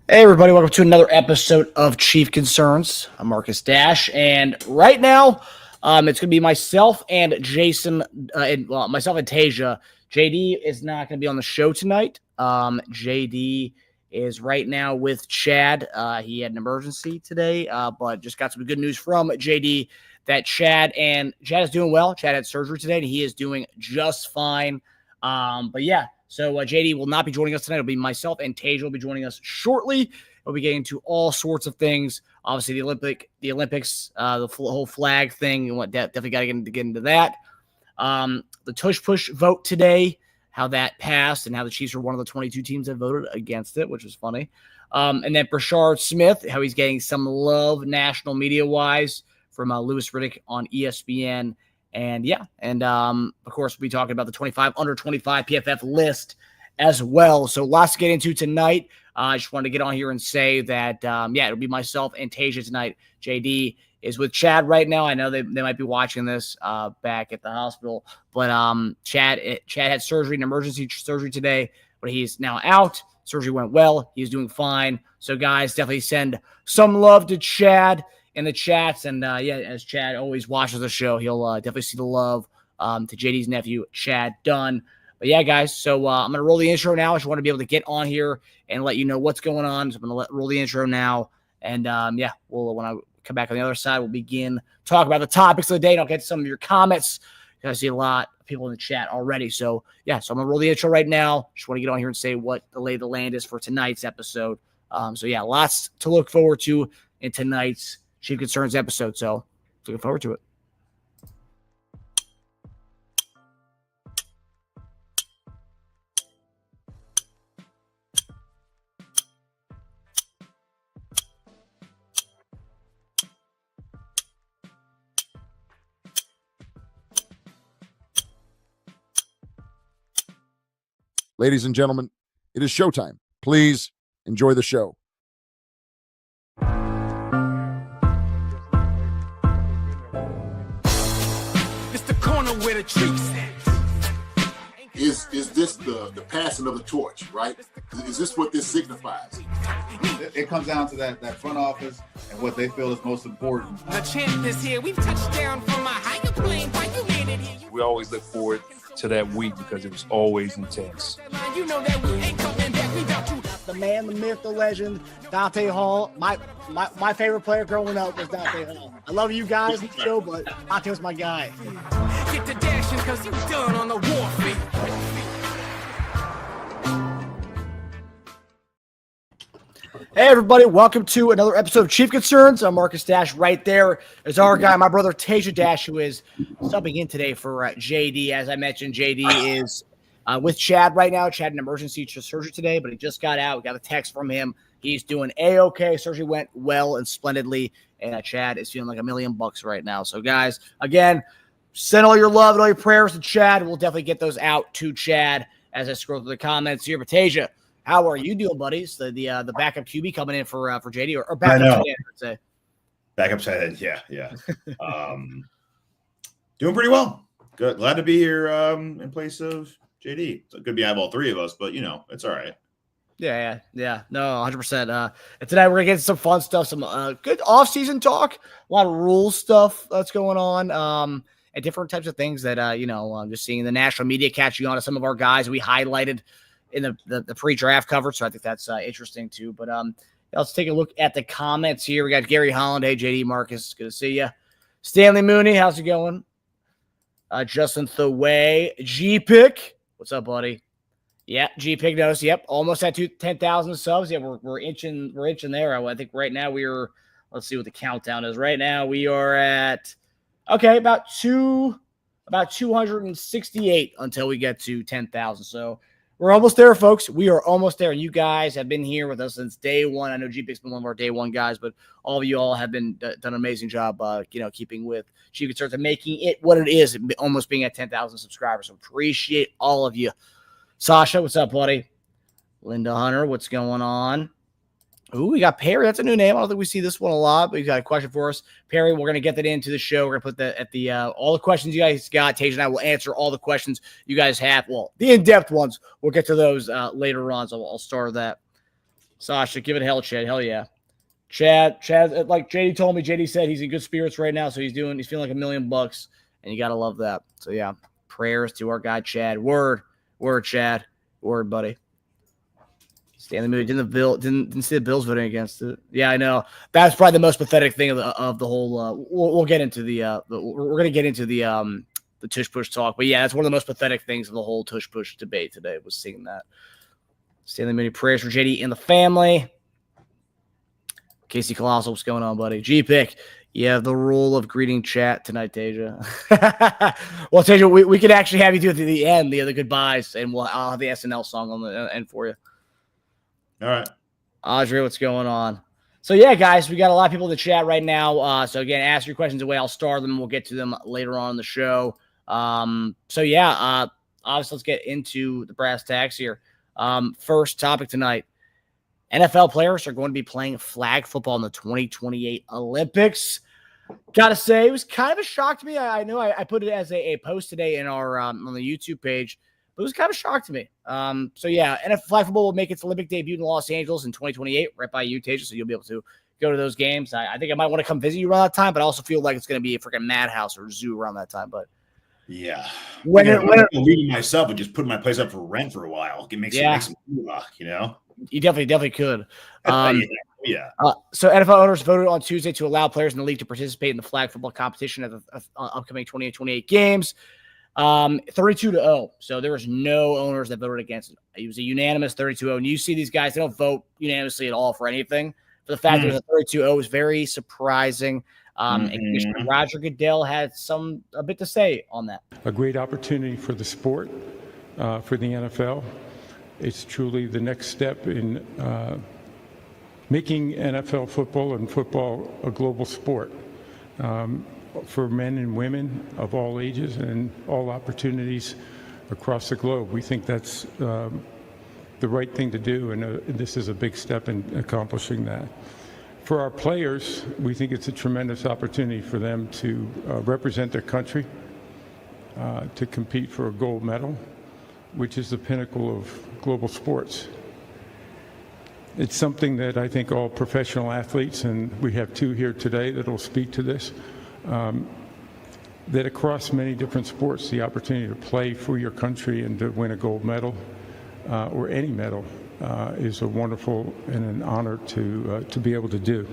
Hey everybody, welcome to another episode of Chief Concerns. I'm Marcus Dash, and right now, it's going to be myself and Jason, myself and Tasia. JD is not going to be on the show tonight. JD is right now with Chad. He had an emergency today, but just got some good news from JD that Chad is doing well. Chad had surgery today, and he is doing just fine. But yeah. So JD will not be joining us tonight. It'll be myself and Tage will be joining us shortly. We'll be getting into all sorts of things. Obviously, the Olympics, the whole flag thing. Definitely got to get into that. The Tush Push vote today, how that passed, and how the Chiefs were one of the 22 teams that voted against it, which was funny. And then Brashard Smith, how he's getting some love national media-wise from Louis Riddick on ESPN. And of course, we'll be talking about the under 25 PFF list as well. So lots to get into tonight. I just wanted to get on here and say that, it'll be myself and Tasia tonight. JD is with Chad right now. I know they might be watching this back at the hospital, but Chad had surgery, an emergency surgery today, but he's now out. Surgery went well. He's doing fine. So guys, definitely send some love to Chad in the chats, and as Chad always watches the show, he'll definitely see the love to JD's nephew, Chad Dunn. But yeah, guys, so I'm going to roll the intro now. I just want to be able to get on here and let you know what's going on. So I'm going to roll the intro now, and when I come back on the other side, we'll begin talking about the topics of the day, and I'll get to some of your comments. I see a lot of people in the chat already. So I'm going to roll the intro right now. Just want to get on here and say what the lay of the land is for tonight's episode. Lots to look forward to in tonight's Chief Concerns episode, so looking forward to it. Ladies and gentlemen, it is showtime. Please enjoy the show. Where the treats is this the passing of the torch, right? Is this what this signifies? It comes down to that front office and what they feel is most important. The champ is here. We've touched down from a higher plane. Why you landed here? We always look forward to that week because it was always intense. You know that we ain't coming back. We got you. The man, the myth, the legend, Dante Hall. My favorite player growing up was Dante Hall. I love you guys in the show, but Dante was my guy. Get the dashing because you done on the warfare. Hey everybody, welcome to another episode of Chief Concerns. I'm Marcus Dash. Right there is our guy, my brother Tasia Dash, who is subbing in today for JD. As I mentioned, JD is with Chad right now. Chad had an emergency surgery today, but he just got out. We got a text from him. He's doing A-okay. Surgery went well and splendidly, and Chad is feeling like $1 million right now. So guys, again, send all your love and all your prayers to Chad. We'll definitely get those out to Chad as I scroll through the comments here. But Tasia, how are you doing, buddies? The backup QB coming in for JD or backup tight end, I'd say. Backup tight end, yeah. Doing pretty well. Good. Glad to be here in place of JD. So it could be eyeball three of us, but it's all right. Yeah. No, 100%. And tonight we're gonna get some fun stuff, some good off-season talk, a lot of rules stuff that's going on, and different types of things that I'm just seeing the national media catching on to some of our guys we highlighted in the pre-draft coverage. So I think that's interesting too. But let's take a look at the comments here. We got Gary Holland. Hey, JD Marcus, good to see you. Stanley Mooney, how's it going? Justin Thaway, G-Pick, what's up, buddy? Yeah, G-Pick knows. Yep, almost at 10,000 subs. Yeah, we're inching there. I think right now let's see what the countdown is. Right now we are at about 268 until we get to 10,000. So we're almost there, folks. We are almost there. And you guys have been here with us since day one. I know G-Pick's been one of our day one guys, but all of you all have been done an amazing job, keeping with Chief Concerns and making it what it is, almost being at 10,000 subscribers. So appreciate all of you. Sasha, what's up, buddy? Linda Hunter, what's going on? Ooh, we got Perry. That's a new name. I don't think we see this one a lot, but he's got a question for us. Perry, we're going to get that into the show. We're going to put that at the all the questions you guys got. Tasia and I will answer all the questions you guys have. Well, the in-depth ones. We'll get to those later on, so I'll start that. Sasha, give it hell, Chad. Hell yeah. Chad, like JD told me, JD said he's in good spirits right now, so he's feeling like $1 million, and you gotta love that. So yeah, prayers to our guy Chad. Word, Chad. Word, buddy. Stanley Moody didn't see the Bills voting against it. Yeah, I know. That's probably the most pathetic thing of the whole. We'll get into we're gonna get into the Tush Push talk, but yeah, that's one of the most pathetic things of the whole Tush Push debate today was seeing that. Stanley Moody, prayers for JD and the family. Casey Colossal, what's going on, buddy? G-Pick, you have the role of greeting chat tonight, Tasia. Well, Tasia, we could actually have you do it at the end, the other goodbyes, and I'll have the SNL song on the end for you. All right. Audrey, what's going on? So, yeah, guys, we got a lot of people in the chat right now. So, again, ask your questions away. I'll star them. We'll get to them later on in the show. Obviously, let's get into the brass tacks here. First topic tonight. NFL players are going to be playing flag football in the 2028 Olympics. Gotta say, it was kind of a shock to me. I know I put it as a post today in our on the YouTube page, but it was kind of a shock to me. NFL flag football will make its Olympic debut in Los Angeles in 2028, right by you, Tasia, so you'll be able to go to those games. I think I might want to come visit you around that time, but I also feel like it's going to be a freaking madhouse or zoo around that time. But yeah, when I'm leaving myself and just putting my place up for rent for a while, it makes some luck, you know. You definitely could. Yeah. So NFL owners voted on Tuesday to allow players in the league to participate in the flag football competition at the upcoming 2028 games. 32-0. So there was no owners that voted against it. It was a unanimous 32-0. And you see these guys, they don't vote unanimously at all for anything. But the fact that it was a 32-0 is very surprising. And Commissioner Roger Goodell had a bit to say on that. A great opportunity for the sport, for the NFL. It's truly the next step in making NFL football and football a global sport for men and women of all ages and all opportunities across the globe. We think that's the right thing to do, and this is a big step in accomplishing that. For our players, we think it's a tremendous opportunity for them to represent their country, to compete for a gold medal, which is the pinnacle of global sports. It's something that I think all professional athletes, and we have two here today that will speak to this, that across many different sports, the opportunity to play for your country and to win a gold medal or any medal is a wonderful and an honor to be able to do.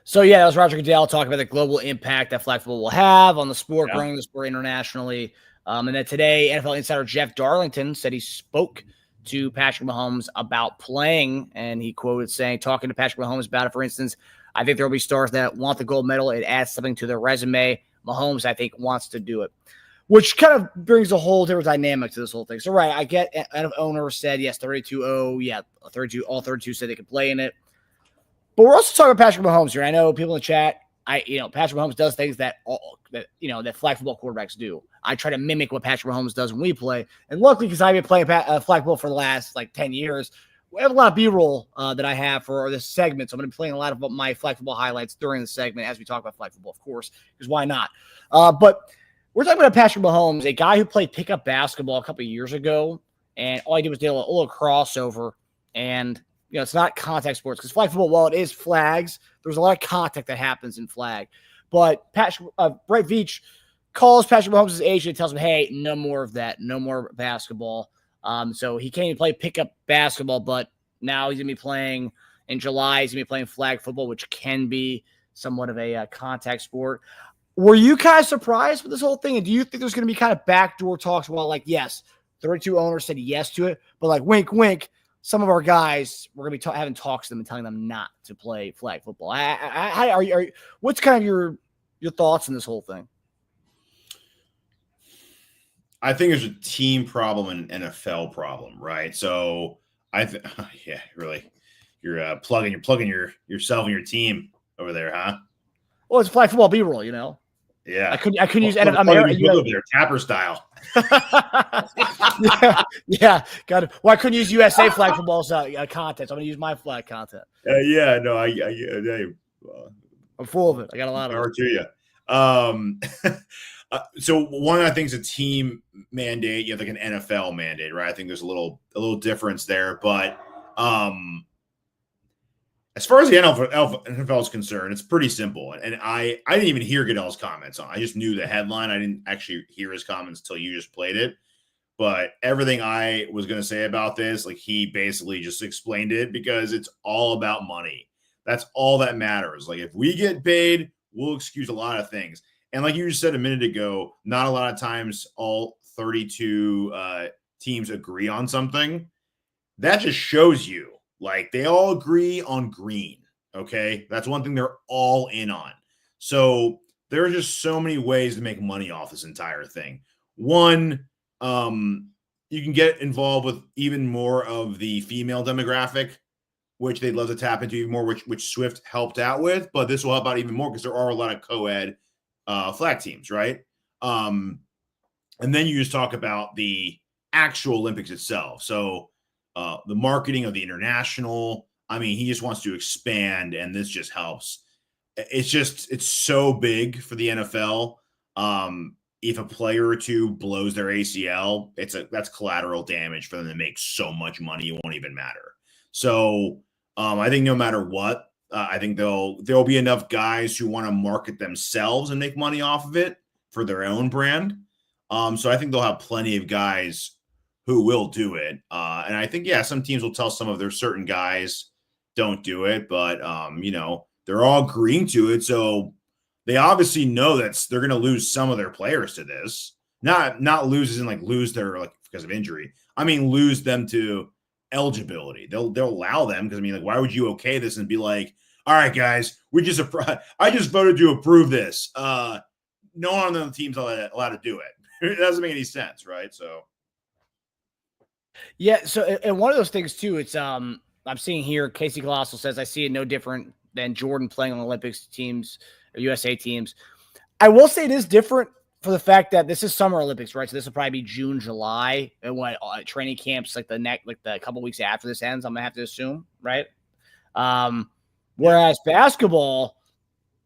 So, yeah, that was Roger Goodell talking about the global impact that flag football will have on the sport, growing the sport internationally. And then today, NFL insider Jeff Darlington said he spoke to Patrick Mahomes about playing, and he quoted saying, talking to Patrick Mahomes about it, for instance, I think there will be stars that want the gold medal. It adds something to their resume. Mahomes, I think, wants to do it, which kind of brings a whole different dynamic to this whole thing. So, right, I get owner said, yes, 32-0, yeah, 32, all 32 said they could play in it. But we're also talking about Patrick Mahomes here. I know people in the chat, Patrick Mahomes does things that flag football quarterbacks do. I try to mimic what Patrick Mahomes does when we play. And luckily, because I've been playing flag football for the last 10 years, we have a lot of B-roll that I have for this segment. So I'm going to be playing a lot of my flag football highlights during the segment as we talk about flag football, of course, because why not? But we're talking about Patrick Mahomes, a guy who played pickup basketball a couple of years ago, and all he did was do a little crossover. And it's not contact sports because flag football, while it is flags, there's a lot of contact that happens in flag. But Brett Veach calls Patrick Mahomes' agent and tells him, hey, no more of that, no more basketball. So he can't even play pickup basketball, but now he's going to be playing in July. He's going to be playing flag football, which can be somewhat of a contact sport. Were you kind of surprised with this whole thing? And do you think there's going to be kind of backdoor talks? Well, yes, 32 owners said yes to it, but wink, wink. Some of our guys, we're going to be having talks to them and telling them not to play flag football. What's kind of your thoughts on this whole thing? I think there's a team problem and an NFL problem, right? So really, you're plugging yourself and your team over there, huh? Well, it's flag football B-roll, Yeah, I couldn't use NFL. Their Tapper style. yeah, got it. Well, I couldn't use USA flag football content. So I'm gonna use my flag content. I'm full of it. I got a lot of it. To you. So one I think is a team mandate. You have like an NFL mandate, right? I think there's a little difference there, but as far as the NFL is concerned, it's pretty simple. And I didn't even hear Goodell's comments on. I just knew the headline. I didn't actually hear his comments until you just played it. But everything I was going to say about this, like he basically just explained it because it's all about money. That's all that matters. Like if we get paid, we'll excuse a lot of things. And like you just said a minute ago, not a lot of times all 32 teams agree on something. That just shows you. Like they all agree on green. Okay. That's one thing they're all in on. So there are just so many ways to make money off this entire thing. One, you can get involved with even more of the female demographic, which they'd love to tap into even more, which Swift helped out with, but this will help out even more because there are a lot of co-ed flag teams, right? And then you just talk about the actual Olympics itself. So the marketing of the international, I mean, he just wants to expand, and this just helps. It's so big for the NFL. If a player or two blows their ACL, that's collateral damage for them to make so much money it won't even matter. So I think no matter what, I think there'll be enough guys who want to market themselves and make money off of it for their own brand. So I think they'll have plenty of guys who will do it. And I think, some teams will tell some of their certain guys don't do it, but they're all agreeing to it. So they obviously know that they're going to lose some of their players to this. Not lose as in like lose their like because of injury. I mean, lose them to eligibility. They'll allow them because I mean, like, why would you okay this and be like, all right, guys, I just voted to approve this. No one on the team's allowed to do it. It doesn't make any sense, right? So. Yeah. So, and one of those things too, it's I'm seeing here, Casey Colossal says, I see it no different than Jordan playing on Olympics teams or USA teams. I will say it is different for the fact that this is Summer Olympics, right? So this will probably be June, July, and when training camps like the couple weeks after this ends, I'm gonna have to assume, right? Whereas basketball,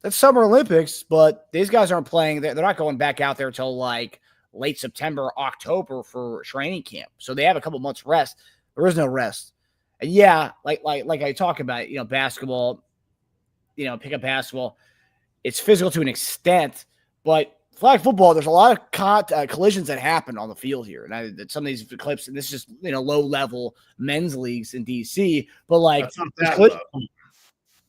that's Summer Olympics, but these guys aren't playing. They're not going back out there till like late September, October for training camp. So they have a couple months rest. There is no rest. And like I talk about, basketball, pick up basketball. It's physical to an extent, but flag football, there's a lot of collisions that happen on the field here. And some of these clips, and this is just, low level men's leagues in DC, but like,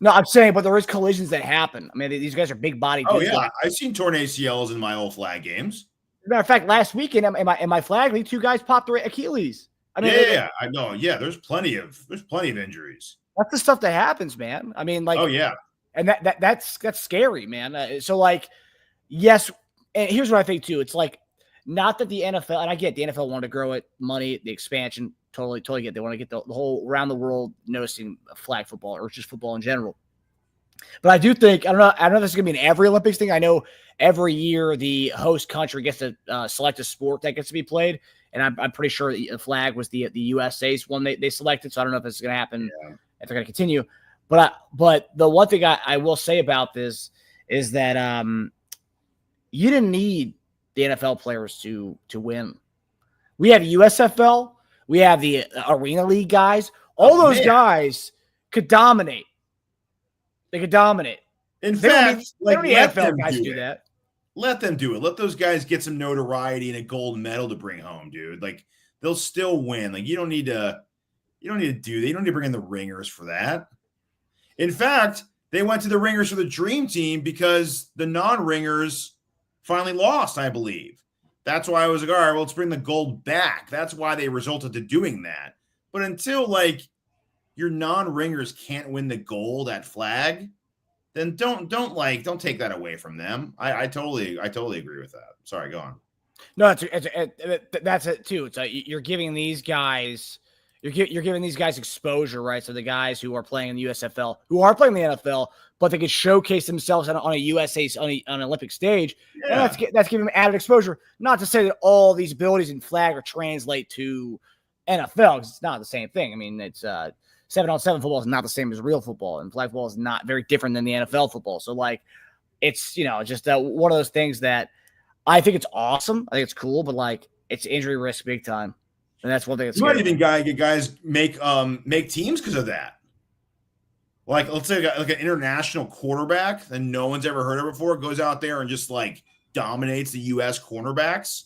no, I'm saying, but there is collisions that happen. I mean, these guys are big body. Oh yeah. I've seen torn ACLs in my old flag games. As a matter of fact, last weekend in my flag league, 2 guys popped their Achilles. I mean, I know. Yeah. There's plenty of injuries. That's the stuff that happens, man. I mean, like, oh yeah. And that's scary, man. So like, yes. And here's what I think too. It's like, not that the NFL, and I get the NFL wanted to grow it, money, the expansion, totally get. They want to get the whole around the world noticing flag football or just football in general. But I do think, I don't know if this is going to be an every Olympics thing. I know every year the host country gets to select a sport that gets to be played. And I'm pretty sure the flag was the USA's one they selected. So I don't know if it's going to happen, if they're going to continue. But the one thing I will say about this is that you didn't need the NFL players to win. We have USFL. We have the Arena League guys. All those guys could dominate. They could dominate. In fact, let the NFL guys do that. Let them do it. Let those guys get some notoriety and a gold medal to bring home, dude. Like they'll still win. Like you don't need to bring in the ringers for that. In fact, they went to the ringers for the dream team because the non-ringers finally lost, I believe. That's why I was like, all right, well, let's bring the gold back. That's why they resulted to doing that. But until like your non-ringers can't win the gold at flag, then don't take that away from them. I totally agree with that. Sorry, go on. No, that's it too. It's like you're giving these guys, you're giving these guys exposure, right? So the guys who are playing in the USFL, who are playing in the NFL, but they can showcase themselves on an Olympic stage. Yeah. And that's giving them added exposure. Not to say that all these abilities in flag or translate to NFL, because it's not the same thing. I mean, it's 7-on-7 football is not the same as real football, and flag football is not very different than the NFL football. So, like, it's just one of those things that I think it's awesome. I think it's cool, but like it's injury risk big time, and that's one thing that's. You might even get guys make teams because of that. Like, let's say like an international quarterback that no one's ever heard of before goes out there and just like dominates the U.S. cornerbacks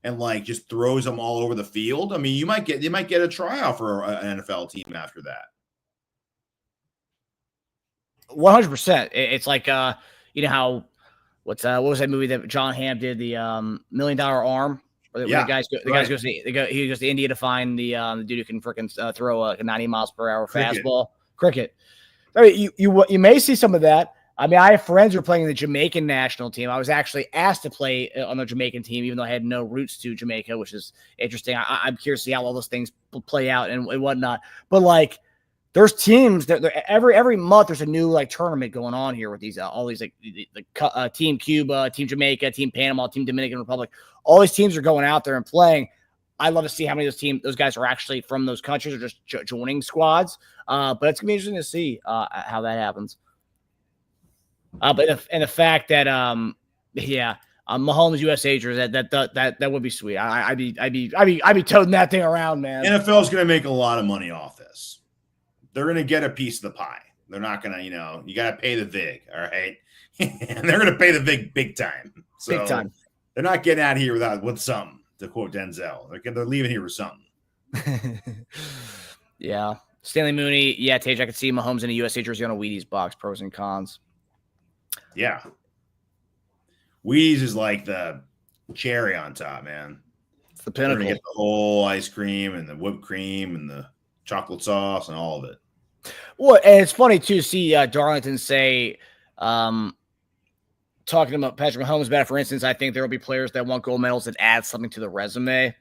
and like just throws them all over the field. I mean, they might get a tryout for an NFL team after that. 100%. It's like you know how what was that movie that John Hamm did, the $1 Million Arm? Where the guys goes to India to find the dude who can freaking throw a 90 miles per hour fastball. Cricket. I mean, you may see some of that. I mean, I have friends who are playing the Jamaican national team. I was actually asked to play on the Jamaican team, even though I had no roots to Jamaica, which is interesting. I'm curious to see how all those things play out and whatnot. But like, there's teams that every month there's a new like tournament going on here with these all these like Team Cuba, Team Jamaica, Team Panama, Team Dominican Republic. All these teams are going out there and playing. I love to see how many of those guys are actually from those countries or just joining squads. But it's gonna be interesting to see how that happens. But the fact that Mahomes USA jersey that would be sweet. I'd be toting that thing around, man. NFL is gonna make a lot of money off this. They're gonna get a piece of the pie. They're not gonna, you gotta pay the VIG, all right? And they're gonna pay the VIG big time. So big time. They're not getting out of here with something. To quote Denzel, they're leaving here with something. Yeah. Stanley Mooney. Yeah, Tage, I could see Mahomes in a USA jersey on a Wheaties box. Pros and cons. Yeah. Wheaties is like the cherry on top, man. It's the pinnacle. You're gonna get the whole ice cream and the whipped cream and the chocolate sauce and all of it. Well, and it's funny, too, to see Darlington say, talking about Patrick Mahomes better, for instance, I think there will be players that want gold medals that add something to the resume.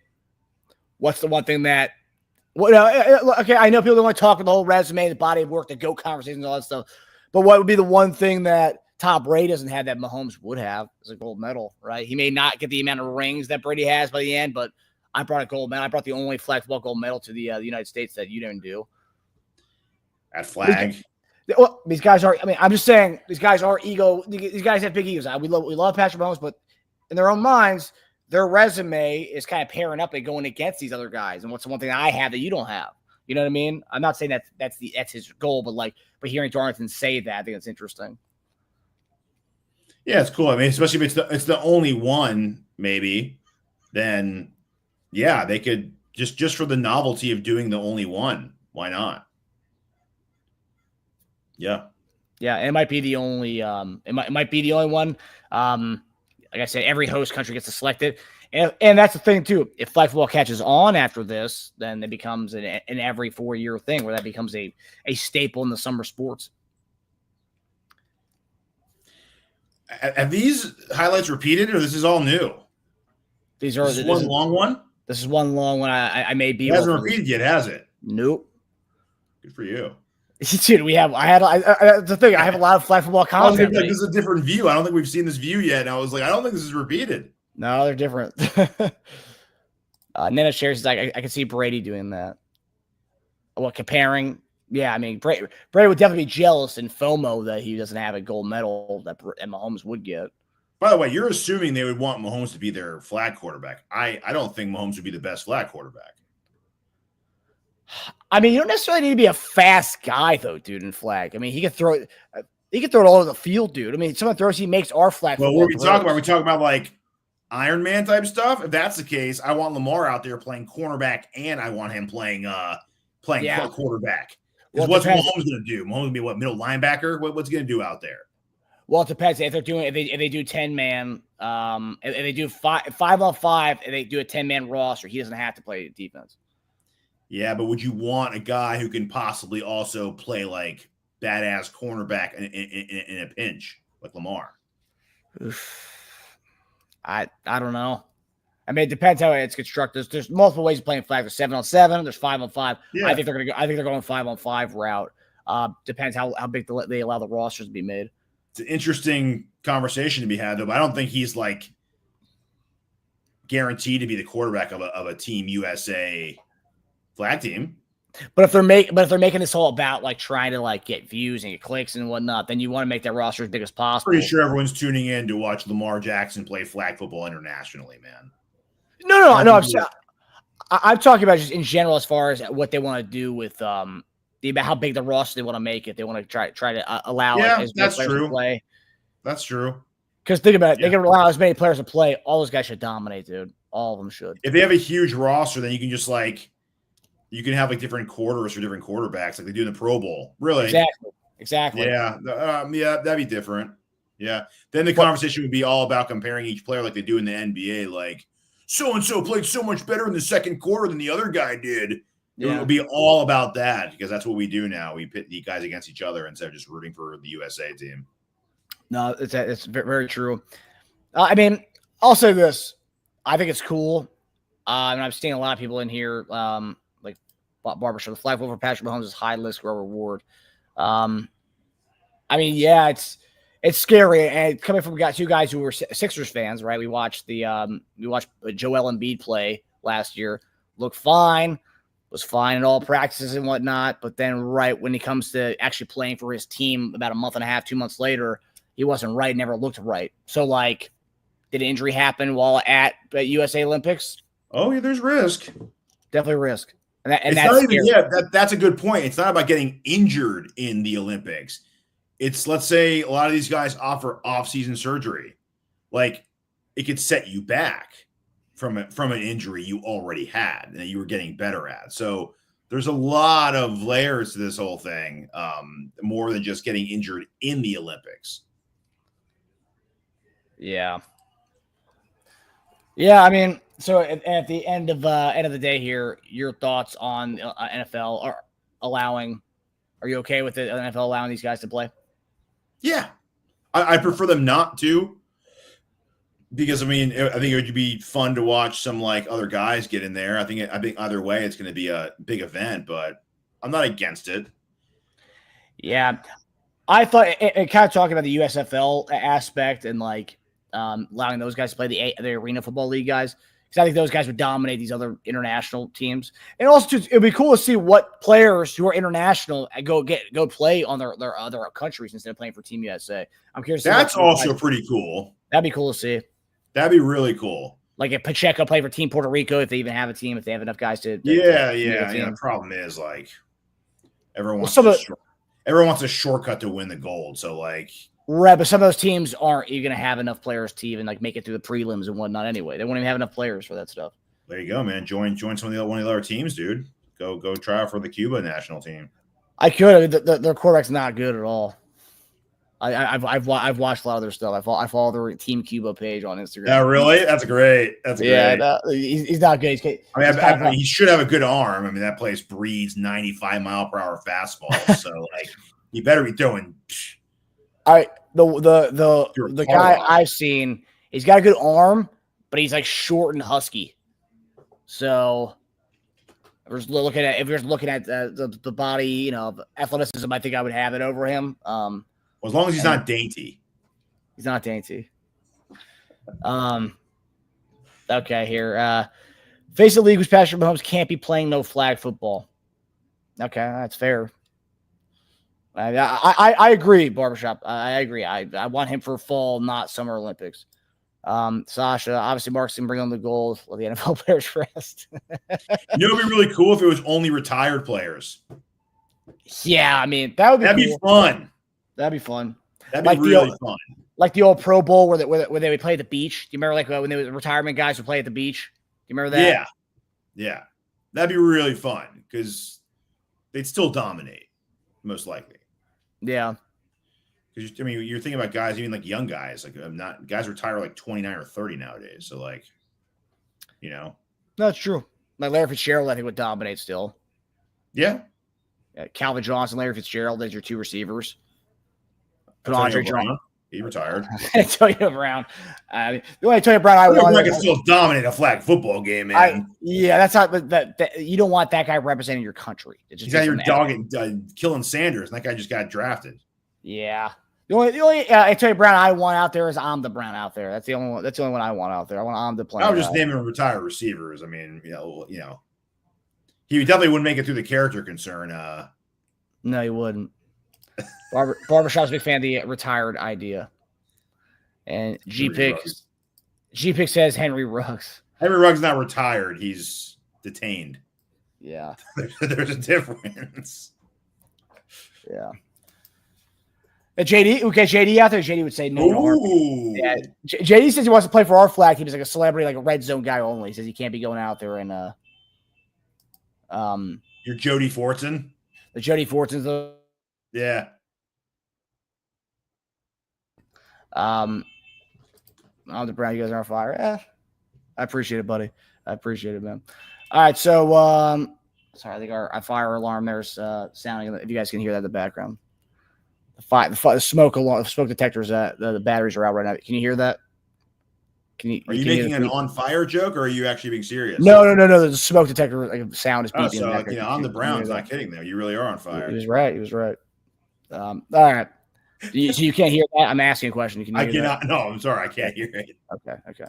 What's the one thing that okay, I know people don't want to talk about the whole resume, the body of work, the GOAT conversations, all that stuff. But what would be the one thing that Tom Brady doesn't have that Mahomes would have is a gold medal, right? He may not get the amount of rings that Brady has by the end, but I brought a gold medal. I brought the only flag football gold medal to the United States that you didn't do. That flag. Well, these guys are. I mean, I'm just saying these guys are ego. These guys have big egos. We love Patrick Mahomes, but in their own minds, their resume is kind of pairing up and going against these other guys. And what's the one thing that I have that you don't have? You know what I mean? I'm not saying that's his goal, but hearing Darlington say that, I think it's interesting. Yeah, it's cool. I mean, especially if it's the only one, maybe. Then, yeah, they could just for the novelty of doing the only one. Why not? Yeah. Yeah, it might be the only it might be the only one. Like I said, every host country gets to select it. And that's the thing too. If flag football catches on after this, then it becomes an every 4-year thing where that becomes a staple in the summer sports. Have these highlights repeated, or this is all new? This is one long one. This is one long one. I may be. It hasn't repeated yet, has it? Nope. Good for you. Dude, the thing. I have a lot of flag football content. This is a different view. I don't think we've seen this view yet. And I was like, I don't think this is repeated. No, they're different. Nana shares is like, I can see Brady doing that. Well, comparing. Yeah, I mean, Brady would definitely be jealous and FOMO that he doesn't have a gold medal that Mahomes would get. By the way, you're assuming they would want Mahomes to be their flag quarterback. I don't think Mahomes would be the best flag quarterback. I mean, you don't necessarily need to be a fast guy, though, dude, in flag. I mean, he could throw it all over the field, dude. I mean, some of the throws he makes are flag. Well, what are we talking about? Are we talking about like Iron Man type stuff? If that's the case, I want Lamar out there playing cornerback, and I want him playing quarterback. Because what's Mahomes going to do? Mahomes going to be what, middle linebacker? What's he going to do out there? Well, it depends. If they do 10-man, if they do 5-on-5, and they do a 10-man roster, he doesn't have to play defense. Yeah, but would you want a guy who can possibly also play like badass cornerback in a pinch, like Lamar? I don't know. I mean, it depends how it's constructed. There's multiple ways of playing flag. There's 7-on-7. There's 5-on-5. Yeah. I think they're going 5-on-5 route. Depends how big they allow the rosters to be made. It's an interesting conversation to be had, though. But I don't think he's like guaranteed to be the quarterback of a Team USA flag team. But if they're making this all about like trying to like get views and get clicks and whatnot, then you want to make that roster as big as possible. Pretty sure everyone's tuning in to watch Lamar Jackson play flag football internationally, man. No. I'm talking about just in general as far as what they want to do with about how big the roster they want to make it. They want to try to allow as many players to play. That's true. Because think about it, they can allow as many players to play. All those guys should dominate, dude. All of them should. If they have a huge roster, then you can just you can have like different quarters for different quarterbacks, like they do in the Pro Bowl. Really? Exactly. Yeah. That'd be different. Yeah. Then the conversation would be all about comparing each player like they do in the NBA. Like, so-and-so played so much better in the second quarter than the other guy did. It would be all about that because that's what we do now. We pit the guys against each other instead of just rooting for the USA team. No, it's very true. I mean, I'll say this. I think it's cool. And I've seen a lot of people in here like Barbershop. The flag for Patrick Mahomes is high risk or reward. I mean, yeah, it's scary. And coming from two guys who were Sixers fans, right? We watched Joel Embiid play last year. Looked fine. Was fine in all practices and whatnot. But then right when he comes to actually playing for his team about a month and a half, 2 months later, he wasn't right, never looked right. So, like, did injury happen while at the USA Olympics? Oh, yeah, there's risk. Definitely risk. And that's a good point. It's not about getting injured in the Olympics. It's, let's say, a lot of these guys offer off-season surgery. Like, it could set you back from an injury you already had and that you were getting better at. So there's a lot of layers to this whole thing, more than just getting injured in the Olympics. Yeah. Yeah, I mean, so at the end of the day here, your thoughts on NFL are allowing? Are you okay with the NFL allowing these guys to play? Yeah, I prefer them not to, because I mean, I think it would be fun to watch some like other guys get in there. I think either way, it's going to be a big event, but I'm not against it. Yeah, I thought it kind of talking about the USFL aspect and like allowing those guys to play the Arena Football League guys, because I think those guys would dominate these other international teams. And also, it would be cool to see what players who are international go play on their other countries instead of playing for Team USA. I'm curious. That's also pretty cool. That'd be cool to see. That'd be really cool. Like if Pacheco played for Team Puerto Rico, if they even have a team, if they have enough guys to. Yeah. The problem is like everyone wants a shortcut to win the gold. So like. Right, but some of those teams aren't going to have enough players to even like make it through the prelims and whatnot. Anyway, they won't even have enough players for that stuff. There you go, man. Join one of the other teams, dude. Go try out for the Cuba national team. I could. Their quarterback's not good at all. I've watched a lot of their stuff. I follow their Team Cuba page on Instagram. Yeah, really? That's great. He's not good. He should have a good arm. I mean, that place breeds 95-mile-per-hour fastballs. So like, he better be throwing. All right, the guy I've seen, he's got a good arm, but he's like short and husky. So if you're looking at the body, athleticism, I think I would have it over him. Well, as long as he's not dainty. He's not dainty. Okay, here. Face the league whose Patrick Mahomes can't be playing no flag football. Okay, that's fair. I agree, Barbershop. I agree. I want him for fall, not Summer Olympics. Sasha, obviously Mark's can bring on the gold. Let the NFL players rest. It would be really cool if it was only retired players. Yeah, I mean, that'd be fun. That'd be fun. That'd be really fun. Like the old Pro Bowl where they would play at the beach. Do you remember like when they were retirement guys would play at the beach? Do you remember that? Yeah. That'd be really fun because they'd still dominate, most likely. Yeah. Because, I mean, you're thinking about guys, even like young guys, like guys retire like 29 or 30 nowadays. So, like, That's true. Like Larry Fitzgerald, I think, would dominate still. Yeah. Calvin Johnson, Larry Fitzgerald as your two receivers. Put Andre Brown. He retired. Antonio Brown. The only Antonio Brown I want. Brown can still dominate a flag football game, man. That's not. That you don't want that guy representing your country. He's out here dogging, killing Sanders, and that guy just got drafted. Yeah. The only Antonio Brown I want out there is Amda Brown out there. That's the only one. That's the only one I want out there. I want Amda playing. I was just naming retired receivers. I mean, He definitely wouldn't make it through the character concern. No, he wouldn't. Barbershop's a big fan of the retired idea. And G-Pick says Henry Ruggs. Henry Ruggs not retired. He's detained. Yeah. There's a difference. Yeah. JD out there. JD would say no. Yeah. JD says he wants to play for our flag team. He's like a celebrity, like a red zone guy only. He says he can't be going out there and You're Jody Fortson. The Jody Fortsons. Yeah. On the Brown, you guys are on fire. I appreciate it, buddy. I appreciate it, man. All right, so sorry, I think our fire alarm there's sounding. If you guys can hear that in the background, the smoke alarm, smoke detectors. The batteries are out right now. Can you hear that? Are you making an on fire joke, or are you actually being serious? No. The smoke detector sound is beeping. So on the Browns, not kidding though. You really are on fire. He was right. All right. So you can't hear that? I'm asking a question. I cannot. No, I'm sorry. I can't hear it. Okay.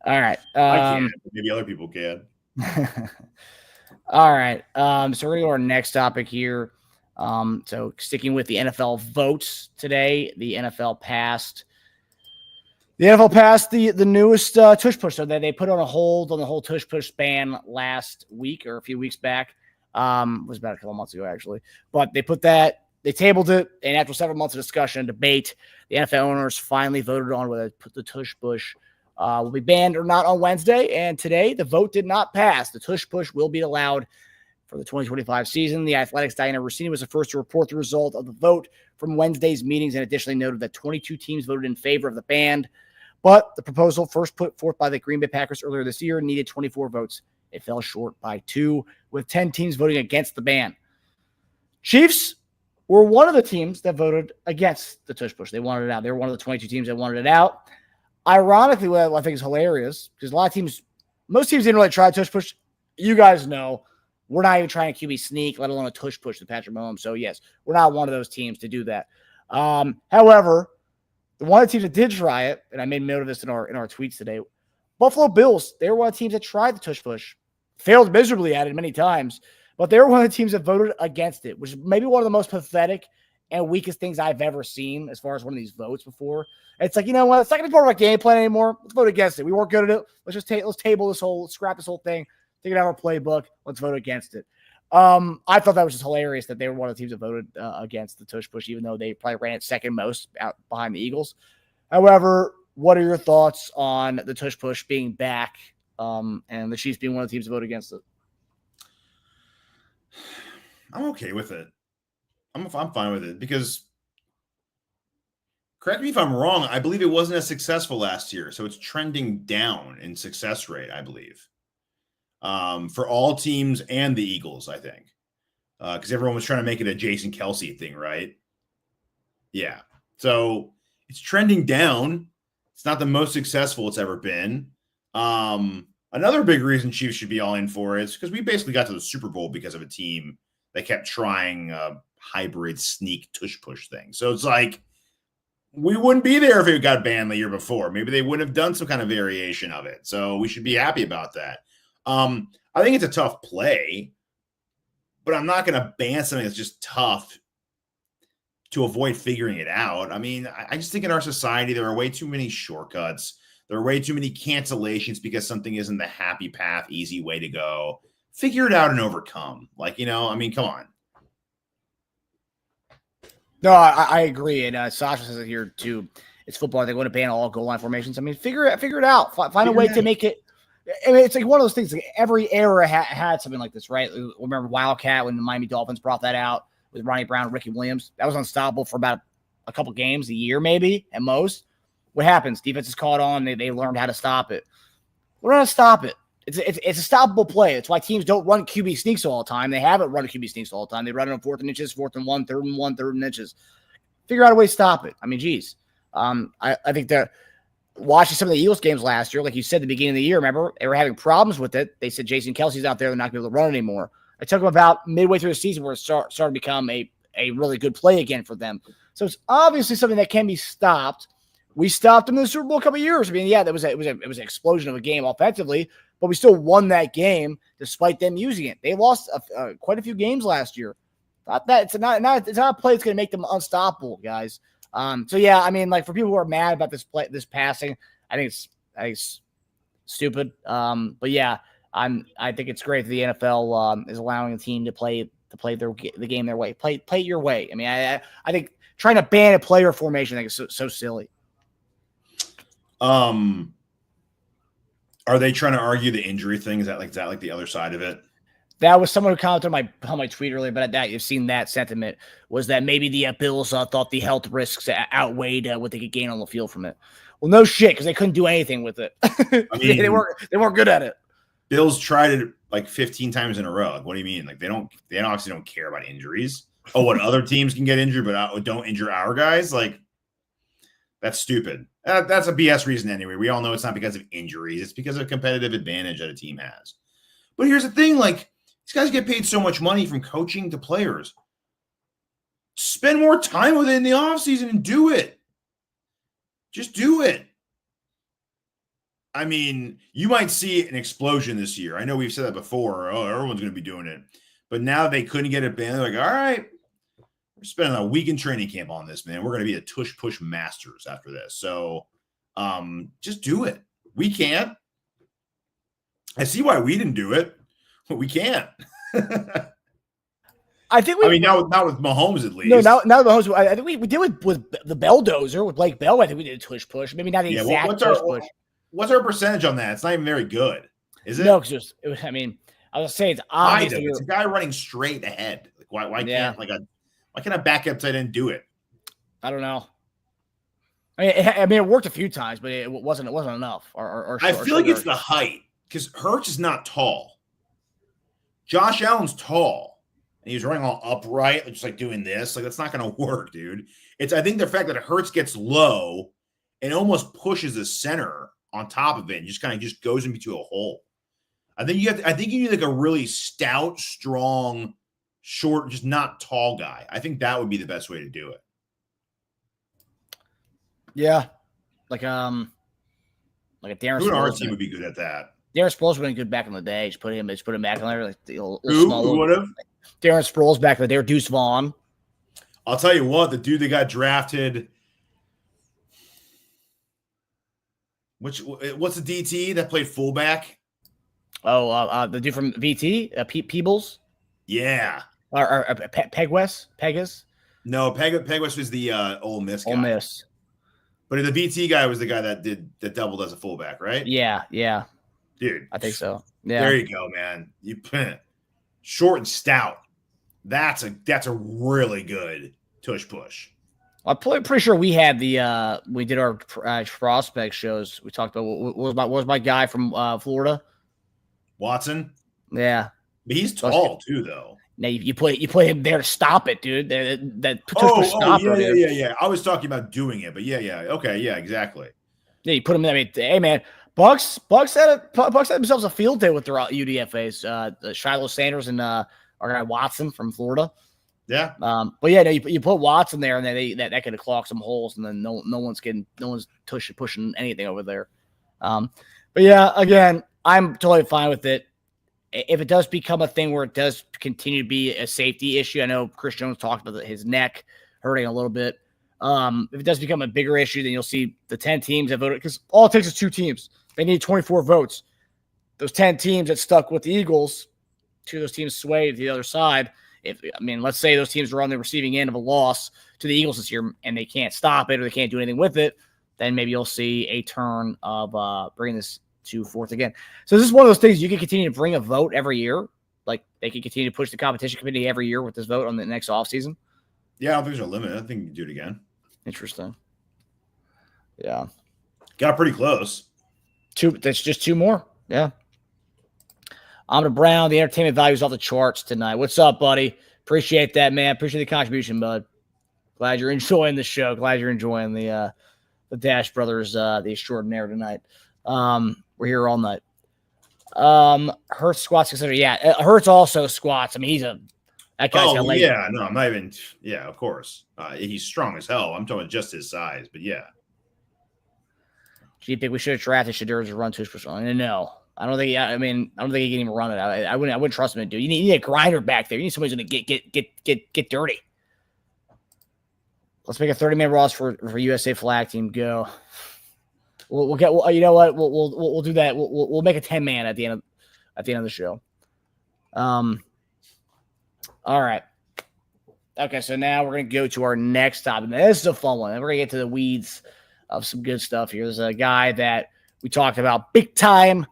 All right. I can. Maybe other people can. All right. So we're going to go to our next topic here. So sticking with the NFL votes today, the NFL passed the newest Tush Push. So they put on a hold on the whole Tush Push ban last week or a few weeks back. It was about a couple months ago, actually. But they tabled it, and after several months of discussion and debate, the NFL owners finally voted on whether the Tush Push will be banned or not on Wednesday. And today, the vote did not pass. The Tush Push will be allowed for the 2025 season. The Athletics' Diana Rossini was the first to report the result of the vote from Wednesday's meetings and additionally noted that 22 teams voted in favor of the ban. But the proposal, first put forth by the Green Bay Packers earlier this year, needed 24 votes. It fell short by 2, with 10 teams voting against the ban. Chiefs were one of the teams that voted against the Tush Push. They wanted it out. They were one of the 22 teams that wanted it out. Ironically, what I think is hilarious, because most teams didn't really try Tush Push. You guys know, we're not even trying a QB sneak, let alone a Tush Push to Patrick Mahomes. So, yes, we're not one of those teams to do that. However, one of the teams that did try it, and I made note of this in our tweets today, Buffalo Bills, they were one of the teams that tried the Tush Push. Failed miserably at it many times, but they were one of the teams that voted against it, which is maybe one of the most pathetic and weakest things I've ever seen as far as one of these votes before. It's like, you know what? It's not going to be part of our game plan anymore. Let's vote against it. We weren't good at it. Let's table this let's scrap this whole thing. Take it out of our playbook. Let's vote against it. I thought that was just hilarious that they were one of the teams that voted against the Tush Push, even though they probably ran it second most out behind the Eagles. However, what are your thoughts on the Tush Push being back and the Chiefs being one of the teams that voted against it? I'm okay with it. I'm fine with it because, correct me if I'm wrong, I believe it wasn't as successful last year, so it's trending down in success rate, I believe, for all teams and the Eagles, I think, because everyone was trying to make it a Jason Kelce thing, right? Yeah, so it's trending down. It's not the most successful it's ever been. Another big reason Chiefs should be all in for it is because we basically got to the Super Bowl because of a team that kept trying hybrid sneak Tush Push thing. So it's like we wouldn't be there if it got banned the year before. Maybe they wouldn't have done some kind of variation of it. So we should be happy about that. I think it's a tough play, but I'm not going to ban something that's just tough to avoid figuring it out. I mean, I just think in our society, there are way too many shortcuts. There are way too many cancellations because something isn't the happy path, easy way to go. Figure it out and overcome. I mean, come on. No, I agree. And Sasha says it here too. It's football. They want to ban all goal line formations. I mean, figure it out. Find a way to make it. I mean, it's like one of those things. Like every era had something like this, right? Remember Wildcat when the Miami Dolphins brought that out with Ronnie Brown and Ricky Williams? That was unstoppable for about a couple games, a year maybe at most. What happens? Defenses caught on. They learned how to stop it. Learn how to stop it. It's a stoppable play. It's why teams don't run QB sneaks all the time. They haven't run QB sneaks all the time. They run it on 4th and inches, 4th and 1, 3rd and 1, 3rd and inches. Figure out a way to stop it. I mean, geez. I think that watching some of the Eagles games last year, like you said at the beginning of the year, remember, they were having problems with it. They said Jason Kelce's out there. They're not going to be able to run anymore. It took them about midway through the season where it started to become a really good play again for them. So it's obviously something that can be stopped. We stopped them in the Super Bowl a couple of years. I mean, yeah, it was an explosion of a game offensively, but we still won that game despite them using it. They lost quite a few games last year. It's not a play that's going to make them unstoppable, guys. So yeah, I mean, like for people who are mad about this passing, I think it's stupid. But yeah, I think it's great that the NFL is allowing a team to play the game their way. Play it your way. I mean, I think trying to ban a player formation, I think is so silly. Are they trying to argue the injury thing? Is that like the other side of it? That was someone who commented on my tweet earlier, but that you've seen that sentiment was that maybe the Bills thought the health risks outweighed what they could gain on the field from it. Well, no shit, because they couldn't do anything with it. I mean, they weren't good at it. Bills tried it like 15 times in a row. Like, what do you mean? Like they obviously don't care about injuries. Oh, what other teams can get injured, but don't injure our guys? Like that's stupid. That's a BS reason anyway. We all know it's not because of injuries. It's because of competitive advantage that a team has. But here's the thing, like these guys get paid so much money from coaching to players. Spend more time with it in the offseason and do it. Just do it. I mean, you might see an explosion this year. I know we've said that before. Oh, everyone's going to be doing it. But now they couldn't get it banned. They're like, all right, we're spending a week in training camp on this, man. We're going to be the Tush Push masters after this. So just do it. We can't. I see why we didn't do it, but we can't. I think not with Mahomes at least. No, now Mahomes. I think we did with the Belldozer with Blake Bell. I think we did a Tush Push. Maybe not the exact Tush Push. What's our percentage on that? It's not even very good, is it? No, because I mean, I was saying it's obvious. It's a guy running straight ahead. Like why can't why can't a backup tight end do it? I don't know. I mean, it worked a few times, but it wasn't enough. I feel like it's the height because Hurts is not tall. Josh Allen's tall, and he's running all upright, just like doing this. Like that's not going to work, dude. I think the fact that Hurts gets low and almost pushes the center on top of it and just kind of just goes into a hole. I think you need like a really stout, strong, short, just not tall guy. I think that would be the best way to do it. Yeah. Like a Darren Sproles. Who in our team would be good at that? Darren Sproles would have been good back in the day. Just put him back in there. Like who would have? Darren Sproles back in the day, or Deuce Vaughn. I'll tell you what, the dude that got drafted. What's the DT that played fullback? Oh, the dude from VT, Peebles. Yeah. Or Pegas. No, Pegas was the Ole Miss guy. Ole Miss. But the VT guy was the guy that doubled as a fullback, right? Yeah. Dude, I think so. Yeah. There you go, man. Short and stout. That's a really good Tush Push. I'm pretty sure we had we did our prospect shows. We talked about what was my guy from Florida, Watson. Yeah, but he's tall too, though. Now you put him there to stop it, dude. That stopper. Yeah. I was talking about doing it, but yeah. Okay, yeah, exactly. Yeah, you put him there. I mean, hey, man, Bucks had themselves a field day with their UDFAs. Shiloh Sanders and our guy Watson from Florida. Yeah. But yeah, no, you put Watson there, and then that could have clogged some holes, and then no one's pushing anything over there. But yeah, again, I'm totally fine with it. If it does become a thing where it does continue to be a safety issue, I know Chris Jones talked about his neck hurting a little bit. If it does become a bigger issue, then you'll see the 10 teams that voted, because all it takes is 2 teams. They need 24 votes. Those 10 teams that stuck with the Eagles, 2 of those teams swayed to the other side. Let's say those teams are on the receiving end of a loss to the Eagles this year and they can't stop it or they can't do anything with it, then maybe you'll see a turn of bringing this to fourth again. So this is one of those things you can continue to bring a vote every year. Like they can continue to push the competition committee every year with this vote on the next offseason. Yeah, I don't think there's a limit. I think you can do it again. Interesting. Yeah. Got pretty close. 2. That's just 2 more. Yeah. Amanda Brown, the entertainment value is off the charts tonight. What's up, buddy? Appreciate that, man. Appreciate the contribution, bud. Glad you're enjoying the show. Glad you're enjoying the Dash Brothers, the extraordinaire tonight. We're here all night. Hurts squats considered. Yeah, Hurts also squats. I mean, that guy's got legs. Yeah, no, I'm not even. Yeah, of course. He's strong as hell. I'm talking just his size, but yeah. Do you think we should have drafted Shedeur to run Tush Push? No, I don't think. I mean, I don't think he can even run it. I wouldn't trust him to do. You need a grinder back there. You need somebody who's going to get dirty. Let's make a 30-man roster for USA flag team. Go. We'll get. You know what? We'll do that. We'll make a 10-man at the end of the show. All right. Okay, so now we're gonna go to our next topic. Now, this is a fun one. And we're gonna get to the weeds of some good stuff here. There's a guy that we talked about big time,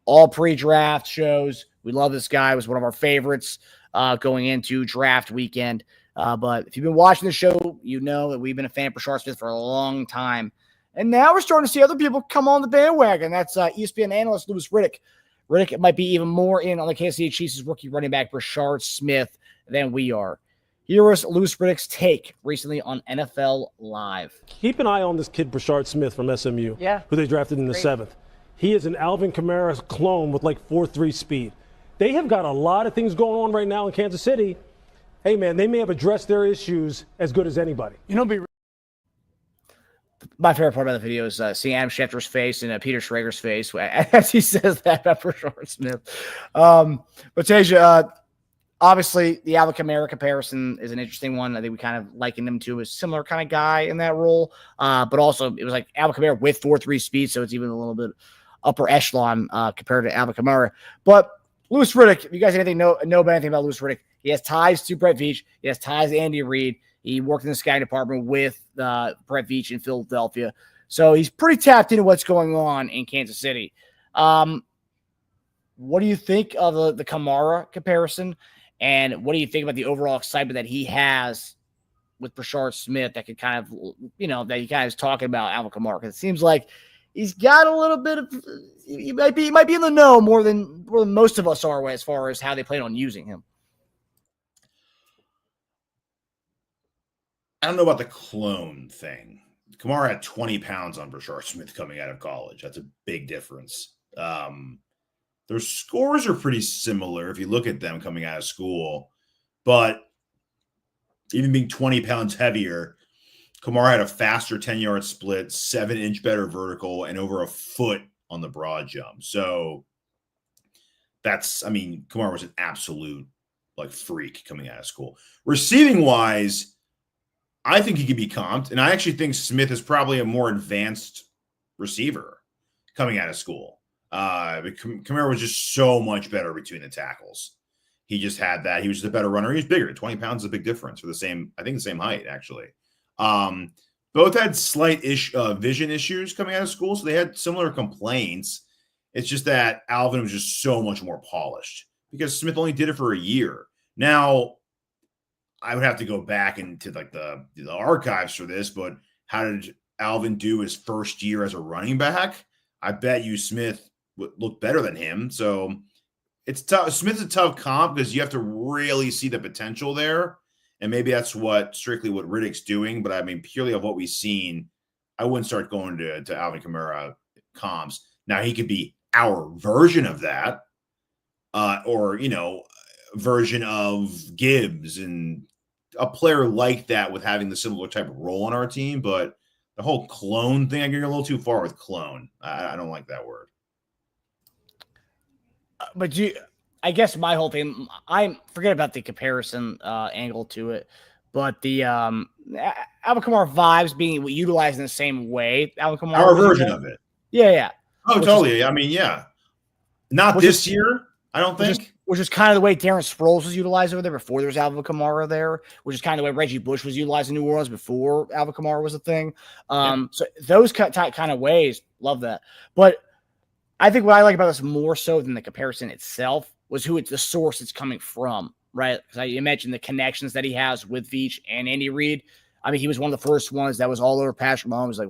all pre-draft shows. We love this guy. He was one of our favorites going into draft weekend. But if you've been watching the show, you know that we've been a fan of Brashard Smith for a long time. And now we're starting to see other people come on the bandwagon. That's ESPN analyst Louis Riddick. Riddick might be even more in on the Kansas City Chiefs' rookie running back Brashard Smith than we are. Here was Louis Riddick's take recently on NFL Live. Keep an eye on this kid Brashard Smith from SMU, who they drafted in the 7th. He is an Alvin Kamara clone with like 4.3 speed. They have got a lot of things going on right now in Kansas City. Hey, man, they may have addressed their issues as good as anybody. My favorite part about the video is seeing Adam Schefter's face and Peter Schrager's face as he says that about Brashard Smith. But Tasia, obviously, the Alvin Kamara comparison is an interesting one. I think we kind of liken him to a similar kind of guy in that role. But also, it was like Alvin Kamara with 4.3 speed, so it's even a little bit upper echelon compared to Alvin Kamara. But Louis Riddick, if you guys know about anything about Louis Riddick, he has ties to Brett Veach. He has ties to Andy Reid. He worked in the scouting department with Brett Veach in Philadelphia. So he's pretty tapped into what's going on in Kansas City. What do you think of the Kamara comparison? And what do you think about the overall excitement that he has with Brashard Smith that could kind of, that he kind of is talking about Alvin Kamara? Because it seems like he's got a little bit of, he might be in the know more than most of us are as far as how they plan on using him. I don't know about the clone thing. Kamara had 20 pounds on Brashard Smith coming out of college. That's a big difference. Their scores are pretty similar if you look at them coming out of school. But even being 20 pounds heavier, Kamara had a faster 10-yard split, 7-inch better vertical, and over a foot on the broad jump. So Kamara was an absolute freak coming out of school. Receiving wise, I think he could be comped, and I actually think Smith is probably a more advanced receiver coming out of school. Kamara was just so much better between the tackles. He just had that. He was just a better runner. He was bigger. 20 pounds is a big difference for the same height, actually. Both had slight vision issues coming out of school, so they had similar complaints. It's just that Alvin was just so much more polished because Smith only did it for a year. Now, I would have to go back into the archives for this, but how did Alvin do his first year as a running back? I bet you Smith would look better than him. So it's tough. Smith's a tough comp because you have to really see the potential there. And maybe that's strictly what Riddick's doing. But purely of what we've seen, I wouldn't start going to Alvin Kamara comps. Now he could be our version of that, or version of Gibbs and a player like that with having the similar type of role on our team. But the whole clone thing, I get a little too far with clone. I don't like that word. But I guess my whole thing, I forget about the comparison angle to it, but the Alvin Kamara vibes being utilized in the same way. Alvin Kamara, our version of it. Yeah. Oh, totally. Not this year, I don't think. Which is kind of the way Darren Sproles was utilized over there before there was Alvin Kamara there, which is kind of the way Reggie Bush was utilized in New Orleans before Alvin Kamara was a thing. So those kind of ways, love that. But I think what I like about this more so than the comparison itself was the source it's coming from, right? Because you mentioned the connections that he has with Veach and Andy Reid. He was one of the first ones that was all over Patrick Mahomes. Like,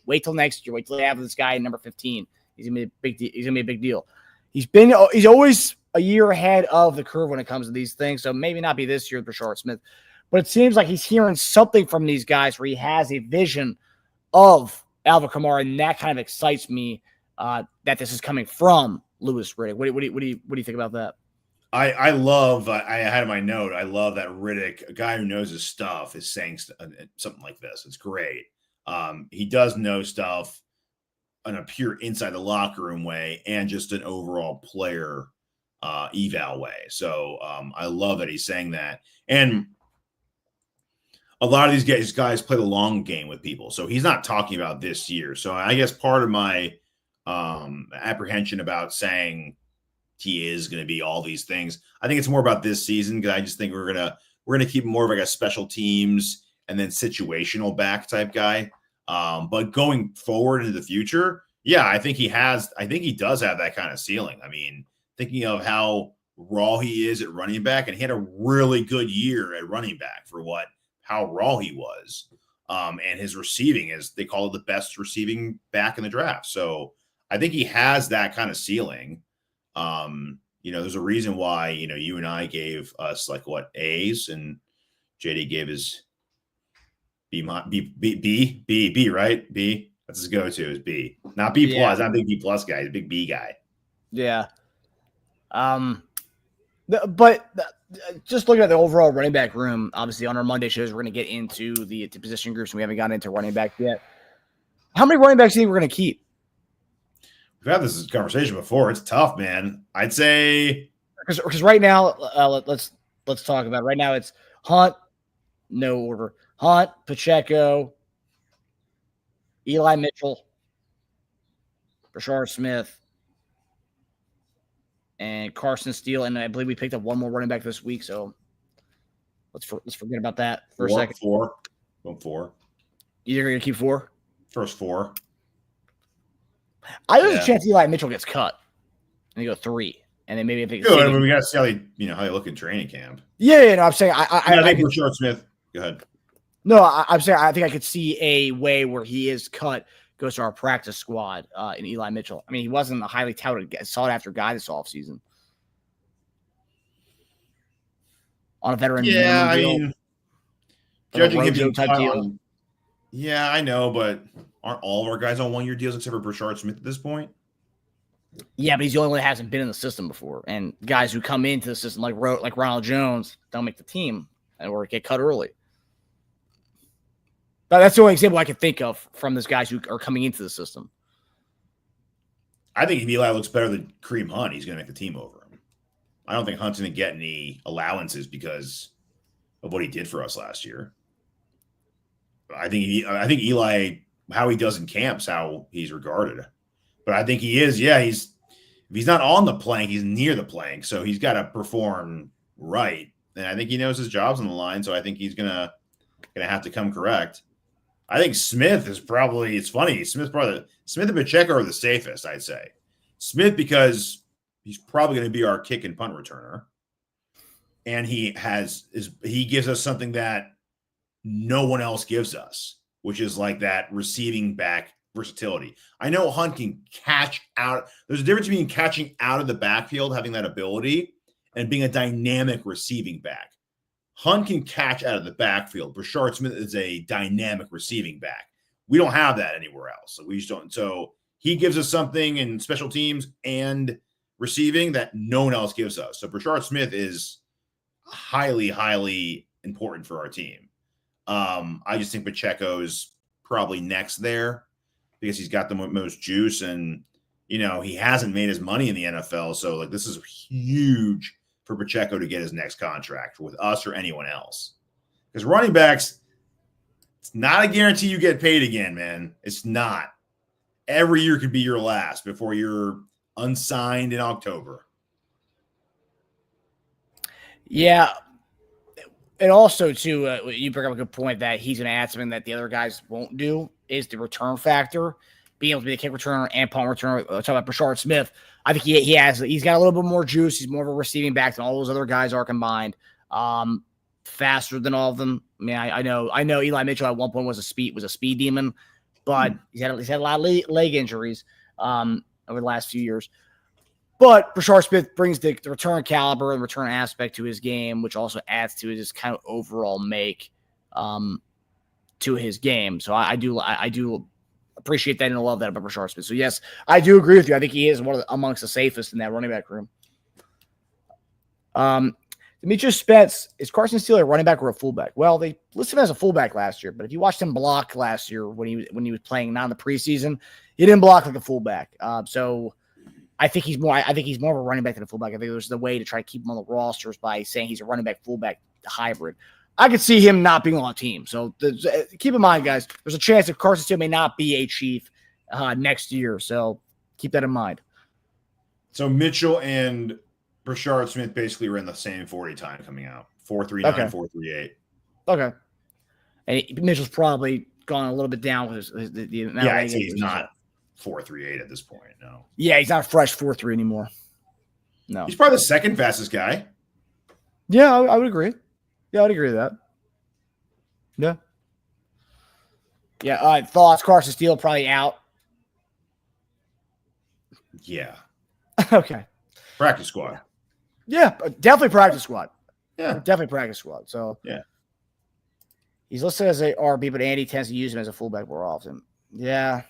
wait till next year. Wait till they have this guy in number 15. He's gonna be a big deal. He's gonna be a big deal. He's always a year ahead of the curve when it comes to these things. So maybe not be this year with Brashard Smith, but it seems like he's hearing something from these guys where he has a vision of Alvin Kamara, and that kind of excites me that this is coming from Louis Riddick. What do you think about that? I love. I had in my note. I love that Riddick, a guy who knows his stuff, is saying something like this. It's great. He does know stuff. in a pure inside the locker room way and just an overall player eval way. So I love that he's saying that. And a lot of these guys play the long game with people. So he's not talking about this year. So I guess part of my apprehension about saying he is going to be all these things, I think it's more about this season, because I just think we're gonna keep him more of like a special teams and then situational back type guy. But going forward into the future, yeah, I think he does have that kind of ceiling. I mean, thinking of how raw he is at running back, and he had a really good year at running back for how raw he was. And his receiving is, they call it the best receiving back in the draft. So I think he has that kind of ceiling. There's a reason why, you and I gave us A's, and JD gave his B, right? B. That's his go-to is B. Not B plus. Not a big B plus guy. He's a big B guy. Yeah. But just looking at the overall running back room, obviously on our Monday shows, we're going to get into the position groups, and we haven't gotten into running back yet. How many running backs do you think we're going to keep? We've had this conversation before. It's tough, man. I'd say because right now, let's talk about it. Right now. It's Hunt, no order. Hunt, Pacheco, Eli Mitchell, Brashard Smith, and Carson Steele, and I believe we picked up one more running back this week. So let's forget about that for a second. Four. You're going to keep 4? First 4. I think there's a chance Eli Mitchell gets cut, and you go 3, and then maybe if we got to see how they look in training camp. Yeah, no, I'm saying I think Brashard Smith. Go ahead. No, I'm saying I think I could see a way where he is cut, goes to our practice squad in Eli Mitchell. I mean, he wasn't a highly touted, sought-after guy this offseason. On a veteran deal. I mean, judging him type deal. Yeah, I know, but aren't all of our guys on 1-year deals except for Brashard Smith at this point? Yeah, but he's the only one that hasn't been in the system before. And guys who come into the system, like Ronald Jones, don't make the team or get cut early. But that's the only example I can think of from those guys who are coming into the system. I think if Eli looks better than Kareem Hunt, he's going to make the team over him. I don't think Hunt's going to get any allowances because of what he did for us last year. I think Eli, how he does in camps, how he's regarded. But I think he is, if he's not on the plank, he's near the plank. So he's got to perform right. And I think he knows his job's on the line. So I think he's gonna have to come correct. I think Smith is probably, it's funny, Smith and Pacheco are the safest, I'd say. Smith, because he's probably going to be our kick and punt returner. And he gives us something that no one else gives us, which is like that receiving back versatility. I know Hunt can catch out. There's a difference between catching out of the backfield, having that ability, and being a dynamic receiving back. Hunt can catch out of the backfield. Brashard Smith is a dynamic receiving back. We don't have that anywhere else. So we just don't. So he gives us something in special teams and receiving that no one else gives us. So Brashard Smith is highly, highly important for our team. I just think Pacheco's probably next there because he's got the most juice, and he hasn't made his money in the NFL. So this is huge for Pacheco to get his next contract with us or anyone else. Because running backs, it's not a guarantee you get paid again, man. It's not. Every year could be your last before you're unsigned in October. Yeah. And also, too, you bring up a good point that he's going to add something that the other guys won't do is the return factor. Being able to be a kick returner and punt returner. Talk about Brashard Smith. I think he's got a little bit more juice. He's more of a receiving back than all those other guys are combined. Faster than all of them. I mean, I know Eli Mitchell at one point was a speed demon, but he's had a lot of leg injuries over the last few years. But Brashard Smith brings the return caliber and return aspect to his game, which also adds to his kind of overall make to his game. So I do appreciate that and love that about Brashard Smith. So yes, I do agree with you. I think he is amongst the safest in that running back room. Demetrius Spence, is Carson Steele a running back or a fullback? Well, they listed him as a fullback last year, but if you watched him block last year when he was playing not in the preseason, he didn't block like a fullback. So I think he's more of a running back than a fullback. I think there's the way to try to keep him on the rosters by saying he's a running back fullback hybrid. I could see him not being on a team. So keep in mind, guys, there's a chance that Carson Steele may not be a Chief next year. So keep that in mind. So Mitchell and Brashard Smith basically were in the same 40 time coming out. 4.39, Okay. 4.38. Okay. And Mitchell's probably gone a little bit down with the amount. Yeah, I'd say he's not 4.38 at this point. No. Yeah, he's not a fresh 4.3 anymore. No. He's probably the second fastest guy. Yeah, I would agree. Yeah, I would agree with that. Yeah. Yeah. Thoughts? Carson Steele probably out. Yeah. Okay. Practice squad. Yeah, definitely practice squad. Yeah. Definitely practice squad. So yeah. He's listed as a RB, but Andy tends to use him as a fullback more often. Yeah.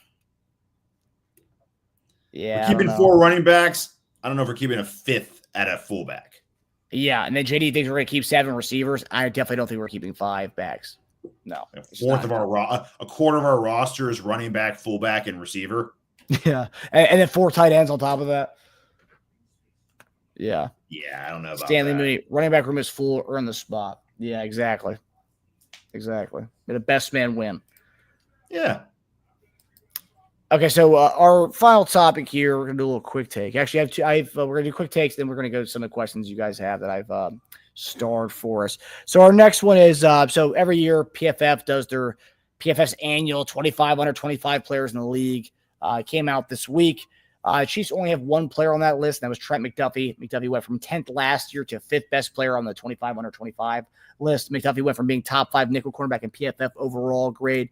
Yeah. We're keeping 4 running backs. I don't know if we're keeping a 5th at a fullback. Yeah, and then JD thinks we're going to keep 7 receivers. I definitely don't think we're keeping 5 backs. No. A quarter of our roster is running back, fullback, and receiver. Yeah, and then 4 tight ends on top of that. Yeah. Yeah, I don't know about Stanley that. Mooney, running back room is full, earn the spot. Yeah, exactly. Exactly. May the best man win. Yeah. Okay, so our final topic here, we're gonna do a little quick take. Actually, we're gonna do quick takes, then we're gonna go to some of the questions you guys have that I've starred for us. So our next one is so every year PFF does their PFF's annual 25 under 25 players in the league. Came out this week. Chiefs only have 1 player on that list, and that was Trent McDuffie. McDuffie went from 10th last year to 5th best player on the 25 under 25 list. McDuffie went from being top 5 nickel cornerback in PFF overall grade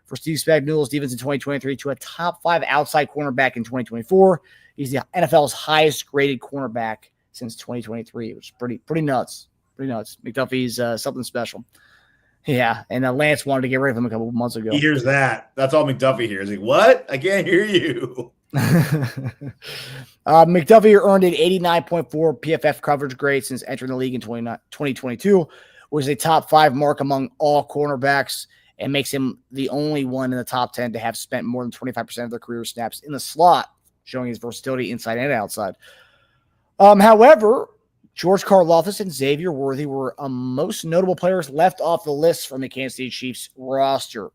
for Steve Spagnuolo's defense in 2023 to a top 5 outside cornerback in 2024. He's the NFL's highest graded cornerback since 2023, which is pretty nuts. Pretty nuts. McDuffie's something special. Yeah, and Lance wanted to get rid of him a couple of months ago. He hears that. That's all McDuffie hears. Like, what? I can't hear you. McDuffie earned an 89.4 PFF coverage grade since entering the league in 2022, was a top 5 mark among all cornerbacks, and makes him the only one in the top 10 to have spent more than 25% of their career snaps in the slot, showing his versatility inside and outside. However, George Karlaftis and Xavier Worthy were most notable players left off the list from the Kansas City Chiefs roster.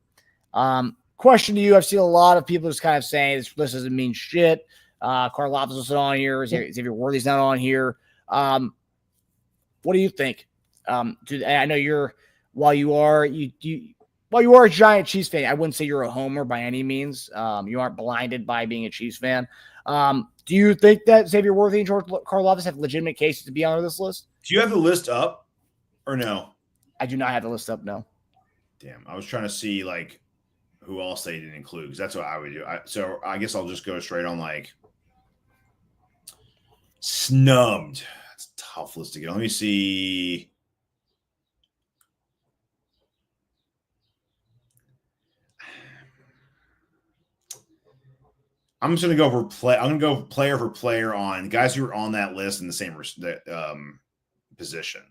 Question to you, I've seen a lot of people just kind of saying this list doesn't mean shit. Karlaftis wasn't on here. Xavier Worthy's not on here. What do you think? I know while you are a giant Chiefs fan, I wouldn't say you're a homer by any means. You aren't blinded by being a Chiefs fan. Do you think that Xavier Worthy and George Karlaftis have legitimate cases to be on this list? Do you have the list up or no? I do not have the list up, no. Damn, I was trying to see like who else they didn't include because that's what I would do. So I guess I'll just go straight on like snubbed. That's a tough list to get. Let me see. I'm just going to go I'm going to go player for player on guys who are on that list in the same position.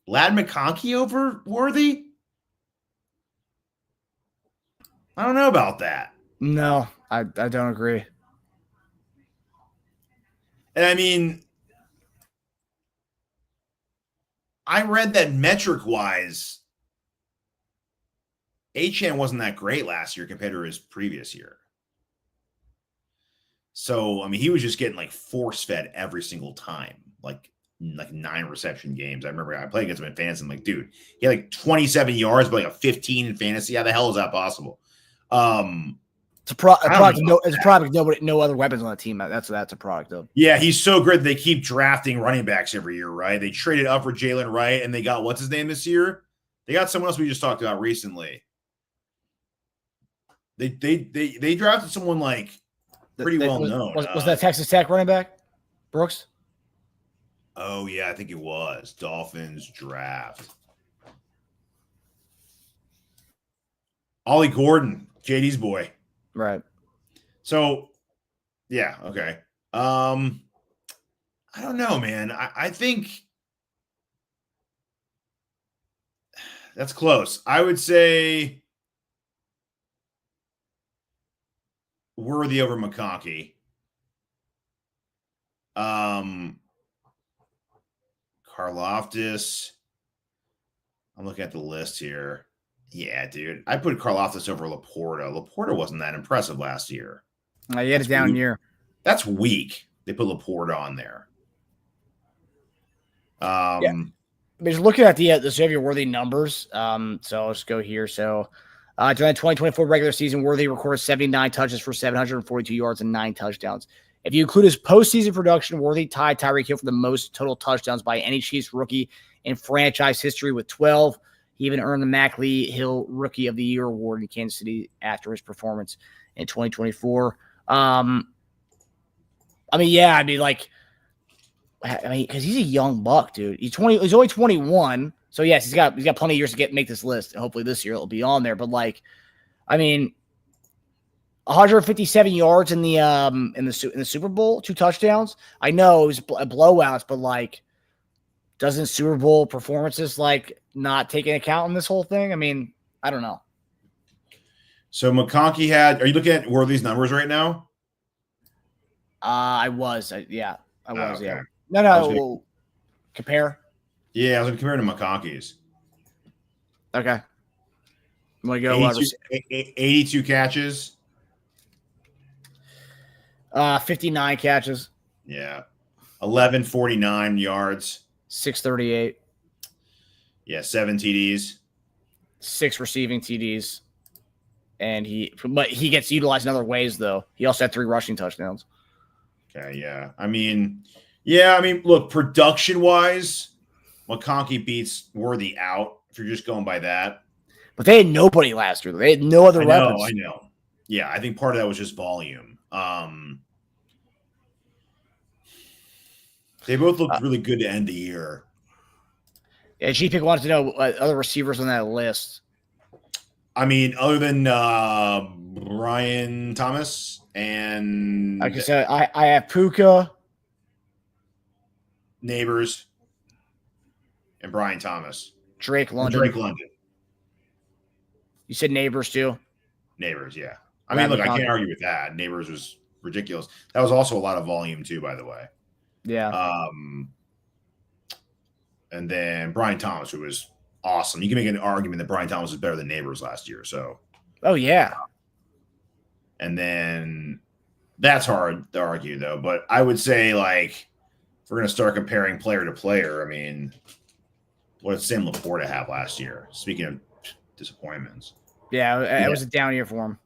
Ladd McConkey over Worthy? I don't know about that. No, I don't agree. And I mean, I read that metric-wise, Achane wasn't that great last year compared to his previous year. So, I mean, he was just getting like force-fed every single time, like 9 reception games. I remember I played against him in fantasy. I'm like, dude, he had like 27 yards, but like a 15 in fantasy. How the hell is that possible? It's a product. No other weapons on the team. That's a product of. Yeah, he's so good. They keep drafting running backs every year, right? They traded up for Jalen Wright, and they got what's his name this year? They got someone else we just talked about recently. They drafted someone like pretty well known. Was that Texas Tech running back, Brooks? Oh yeah, I think it was Dolphins draft. Ollie Gordon, JD's boy. Right. So, yeah, okay. I I don't know, man. I think that's close. I would say Worthy over McConkey. Karlaftis. I'm looking at the list here. Yeah, dude. I put Karlaftis over Laporta. Laporta wasn't that impressive last year. He had a down year. That's weak. They put Laporta on there. Yeah. But just looking at so you have your Worthy numbers. So I'll just go here. So during the 2024 regular season, Worthy recorded 79 touches for 742 yards and 9 touchdowns. If you include his postseason production, Worthy tied Tyreek Hill for the most total touchdowns by any Chiefs rookie in franchise history with 12. He even earned the Mac Lee Hill Rookie of the Year award in Kansas City after his performance in 2024. Because he's a young buck, dude. He's only 21. So yes, he's got plenty of years to make this list. Hopefully this year it'll be on there. But 157 yards in the Super Bowl, 2 touchdowns. I know it was blowouts, but doesn't Super Bowl performances not take into account in this whole thing? I don't know. So McConkey are you looking at Worthy's numbers right now? I was. Okay. Yeah. No. We'll compare. Yeah, I was comparing to McConkey's. Okay. I'm going to go 82 catches. 59 catches. Yeah. 1149 yards. 638. Yeah, 7 TDs. 6 receiving TDs. And he gets utilized in other ways, though. He also had 3 rushing touchdowns. Okay, yeah. Look, production-wise, McConkey beats Worthy out if you're just going by that. But they had nobody last year. They had no other weapons. I know. Yeah, I think part of that was just volume. They both looked really good to end the year. Yeah, G-Pick wanted to know other receivers on that list. Other than Brian Thomas and... Like I said, I have Puka, Neighbors, and Brian Thomas. Drake London. You said Neighbors, too? Neighbors, yeah. I can't argue with that. Neighbors was ridiculous. That was also a lot of volume, too, by the way. Yeah. And then Brian Thomas, who was awesome. You can make an argument that Brian Thomas is better than Neighbors last year. So, oh yeah. And then that's hard to argue, though. But I would say, if we're going to start comparing player to player, what did Sam Laporta have last year? Speaking of disappointments. Yeah, it was a down year for him.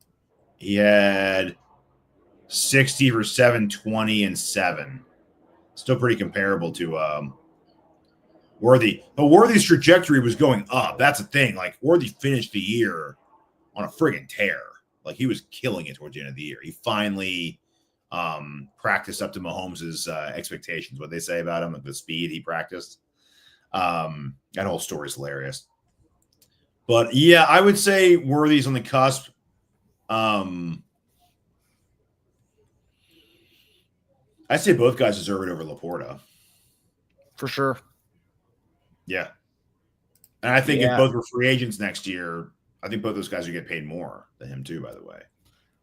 He had 60 for 720 and 7. Still pretty comparable to Worthy. But Worthy's trajectory was going up. That's the thing. Worthy finished the year on a friggin' tear. He was killing it towards the end of the year. He finally practiced up to Mahomes' expectations. What they say about him, the speed he practiced. That whole story is hilarious. But yeah, I would say Worthy's on the cusp. I say both guys deserve it over Laporta. For sure. Yeah. And I think if both were free agents next year, I think both those guys would get paid more than him too, by the way.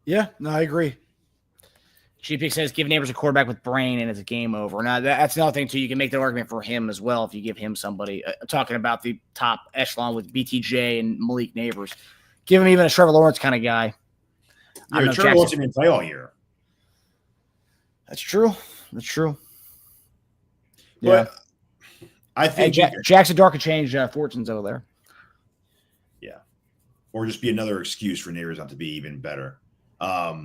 Yeah, no, I agree. GP says give Neighbors a quarterback with brain and it's a game over. Now, that's another thing, too. You can make the argument for him as well if you give him somebody. Talking about the top echelon with BTJ and Malik Neighbors. Give him even a Trevor Lawrence kind of guy. Yeah, Trevor Lawrence didn't play all year. That's true. But I think Jackson Dark could change fortunes over there. Yeah. Or just be another excuse for Neighbors not to be even better. But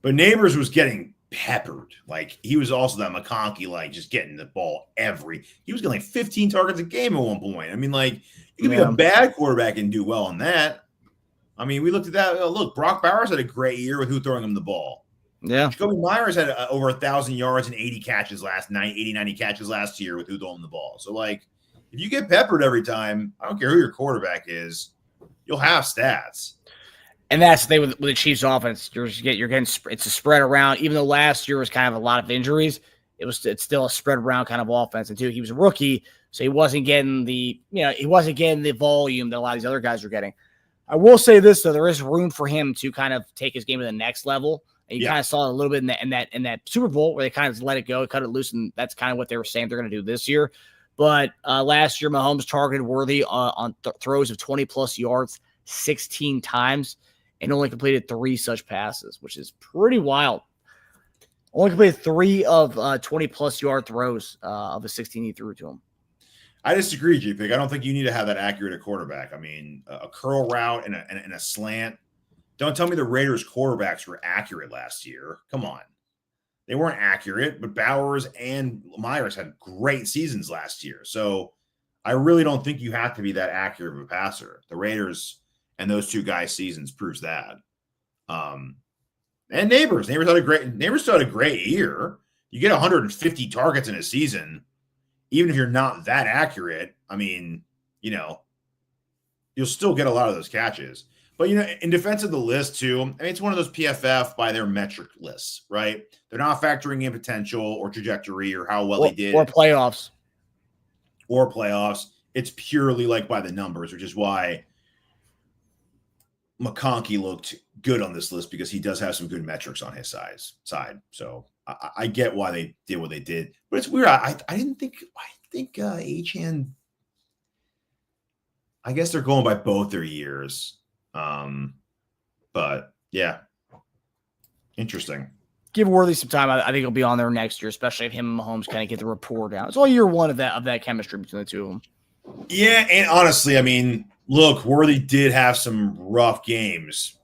Neighbors was getting peppered. He was also that McConkey, just getting the ball he was getting 15 targets a game at one point. You could be a bad quarterback and do well on that. We looked at that. Look, Brock Bowers had a great year with who throwing him the ball. Yeah. Jacoby Myers had over 1,000 yards and 90 catches last year with who throwing him the ball. So, if you get peppered every time, I don't care who your quarterback is, you'll have stats. And that's the thing with the Chiefs offense. You're getting it's a spread around. Even though last year was kind of a lot of injuries, it's still a spread around kind of offense. And two, he was a rookie, so he wasn't getting the volume that a lot of these other guys are getting. I will say this though, there is room for him to kind of take his game to the next level. And you kind of saw it a little bit in that Super Bowl where they kind of let it go, cut it loose, and that's kind of what they were saying they're going to do this year. But last year, Mahomes targeted Worthy on throws of 20-plus yards 16 times and only completed 3 such passes, which is pretty wild. Only completed 3 of 20-plus yard throws of the 16 he threw to him. I disagree, G-Pig. I don't think you need to have that accurate at quarterback. I mean, a curl route and a slant. Don't tell me the Raiders quarterbacks were accurate last year. Come on. They weren't accurate, but Bowers and Myers had great seasons last year. So I really don't think you have to be that accurate of a passer. The Raiders and those 2 guys' seasons proves that. And Neighbors still had a great year. You get 150 targets in a season, even if you're not that accurate. I mean, you'll still get a lot of those catches. But, in defense of the list, too, I mean, it's one of those PFF by their metric lists, right? They're not factoring in potential or trajectory or how well they did. Or playoffs. It's purely like by the numbers, which is why McConkey looked good on this list because he does have some good metrics on his side. So I get why they did what they did. But it's weird. I didn't think Achane, I guess they're going by both their years. But yeah, interesting. Give Worthy some time. I think he'll be on there next year, especially if him and Mahomes kind of get the rapport down. It's all year one of that chemistry between the two of them. Yeah, and honestly, I mean, look, Worthy did have some rough games,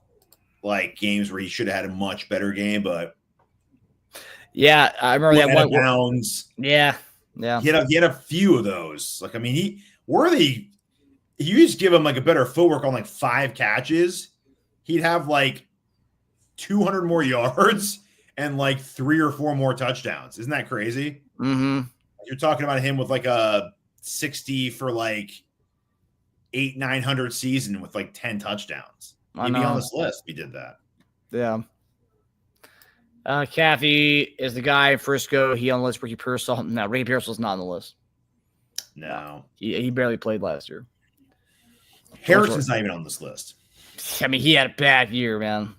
like games where he should have had a much better game, but yeah, I remember that one. Pounds. Yeah. He had a few of those. Like, I mean, Worthy. You just give him like a better footwork on like 5 catches, he'd have like 200 more yards and like 3 or 4 more touchdowns. Isn't that crazy? Mm-hmm. You're talking about him with like a 60 for like 800-900 season with like 10 touchdowns. He'd be on this list if he did that. Yeah. Kathy is the guy in Frisco. He on the list. Ricky Pearsall. No, Ricky Pearsall's not on the list. No. He barely played last year. Harrison's not even on this list. I mean, he had a bad year, man.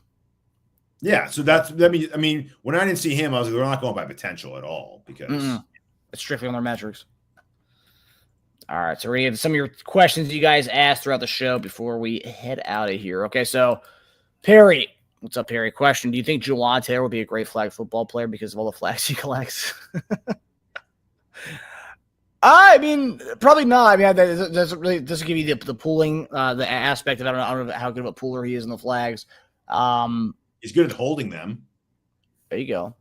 Yeah, so I mean, when I didn't see him, I was like, they're not going by potential at all because it's strictly on their metrics. All right, so we have some of your questions you guys asked throughout the show before we head out of here. Okay, so Perry, what's up, Perry? Question: do you think Juwan Taylor will be a great flag football player because of all the flags he collects? I mean, probably not. I mean, that doesn't give you the pooling, the aspect of it. I don't know how good of a pooler he is in the flags. He's good at holding them. There you go.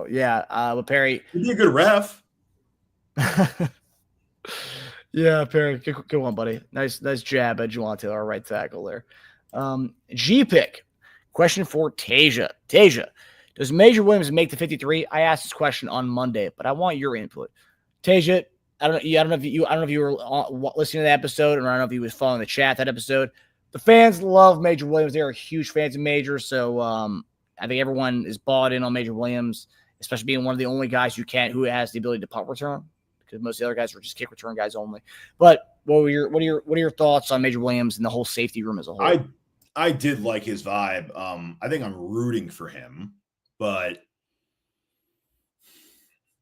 Yeah, but Perry, he'd be a good ref. Yeah, Perry, good one, buddy. Nice jab at Juwan Taylor, right tackle there. G-Pick, question for Tasia. Tasia, does Major Williams make the 53? I asked this question on Monday, but I want your input. Tasia, I don't know if you were listening to the episode, or I don't know if you was following the chat that episode. The fans love Major Williams. They are huge fans of Major, so I think everyone is bought in on Major Williams, especially being one of the only guys who has the ability to punt return, because most of the other guys are just kick return guys only. But what are your thoughts on Major Williams and the whole safety room as a whole? I did like his vibe. I think I'm rooting for him, but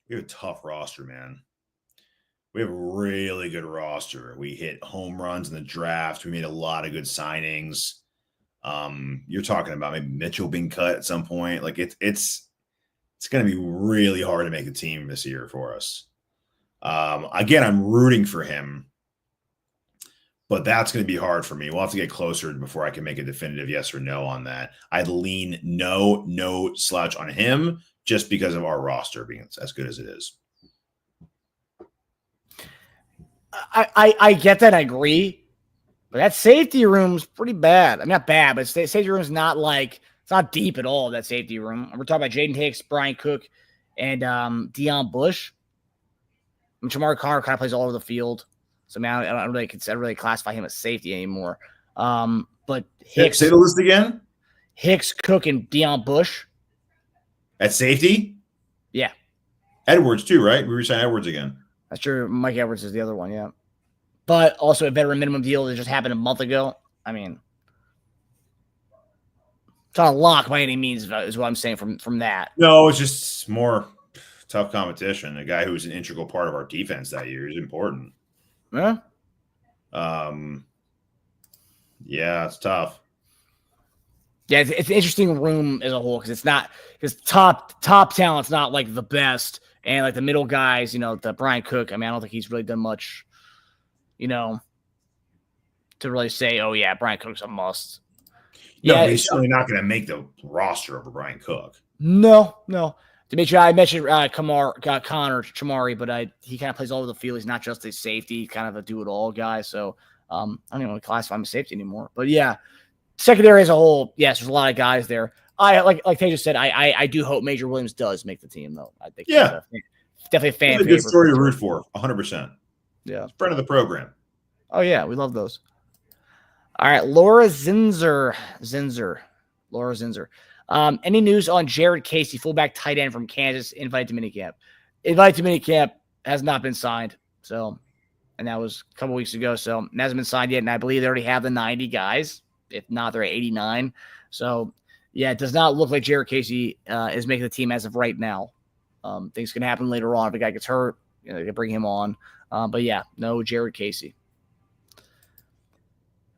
we have a tough roster, man. We have a really good roster. We hit home runs in the draft. We made a lot of good signings. You're talking about maybe Mitchell being cut at some point. Like it's going to be really hard to make a team this year for us. Again, I'm rooting for him, but that's going to be hard for me. We'll have to get closer before I can make a definitive yes or no on that. I'd lean no slouch on him just because of our roster being as good as it is. I get that. I agree. But that safety room's pretty bad. I mean, not bad, but safety room's not like – it's not deep at all, that safety room. We're talking about Jaden Hicks, Brian Cook, and Deion Bush. And Shamar Carr kind of plays all over the field. So, man, I don't really classify him as safety anymore. But Hicks – say the list again. Hicks, Cook, and Deion Bush. At safety? Yeah. Edwards too, right? We re-signed Edwards again. That's true. Mike Edwards is the other one, yeah. But also a veteran minimum deal that just happened a month ago. I mean, it's not a lock by any means, is what I'm saying from that. No, it's just more tough competition. A guy who was an integral part of our defense that year is important. Yeah. Yeah, it's tough. Yeah, it's an interesting room as a whole because top talent's not like the best, and like the middle guys, the Brian Cook. I mean, I don't think he's really done much, to really say, oh yeah, Brian Cook's a must. No, yeah, but he's certainly not going to make the roster over Brian Cook. No. Dimitri, I mentioned Connor Chamari, but he kind of plays all over the field. He's not just a safety, he's kind of a do-it-all guy. So I don't even want to classify him as safety anymore. But yeah, secondary as a whole, yes, there's a lot of guys there. I like Tasia said, I do hope Major Williams does make the team, though. I think yeah, definitely a fan favorite. Good story to root for, 100%. Yeah, friend of the program. Oh yeah, we love those. All right, Laura Zinzer. Any news on Jared Casey, fullback tight end from Kansas, invited to minicamp? Invited to minicamp, has not been signed. So, and that was a couple weeks ago. So, it hasn't been signed yet. And I believe they already have the 90 guys. If not, they're at 89. So, yeah, it does not look like Jared Casey is making the team as of right now. Things can happen later on. If a guy gets hurt, they can bring him on. But yeah, no Jared Casey.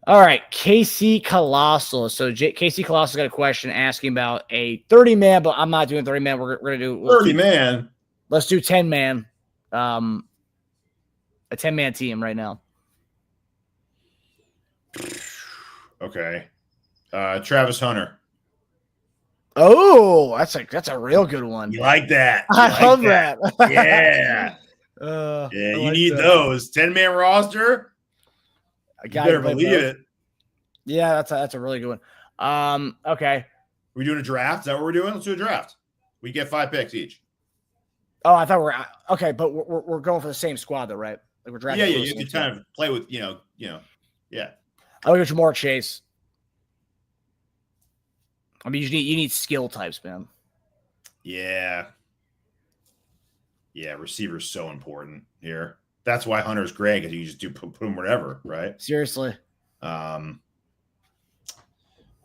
All right, Casey Colossal. So Casey Colossal got a question asking about a 30-man, but I'm not doing 30-man. We're going to do 30-man. Let's do 10-man. A 10-man team right now. Okay. Travis Hunter. Oh, that's a real good one. You like that? I love that. Yeah. Yeah, you need those. 10-man roster. You better believe it. Yeah, that's a really good one. Okay. Are we doing a draft? Is that what we're doing? Let's do a draft. We get 5 picks each. Oh, I thought okay, but we're going for the same squad though, right? Like we're drafting. Yeah. You can kind of play with, yeah. I'll go Jamar Chase. I mean, you need skill types, man. Yeah. Yeah, receiver's so important here. That's why Hunter's great, because you just do put him wherever, right? Seriously. Oh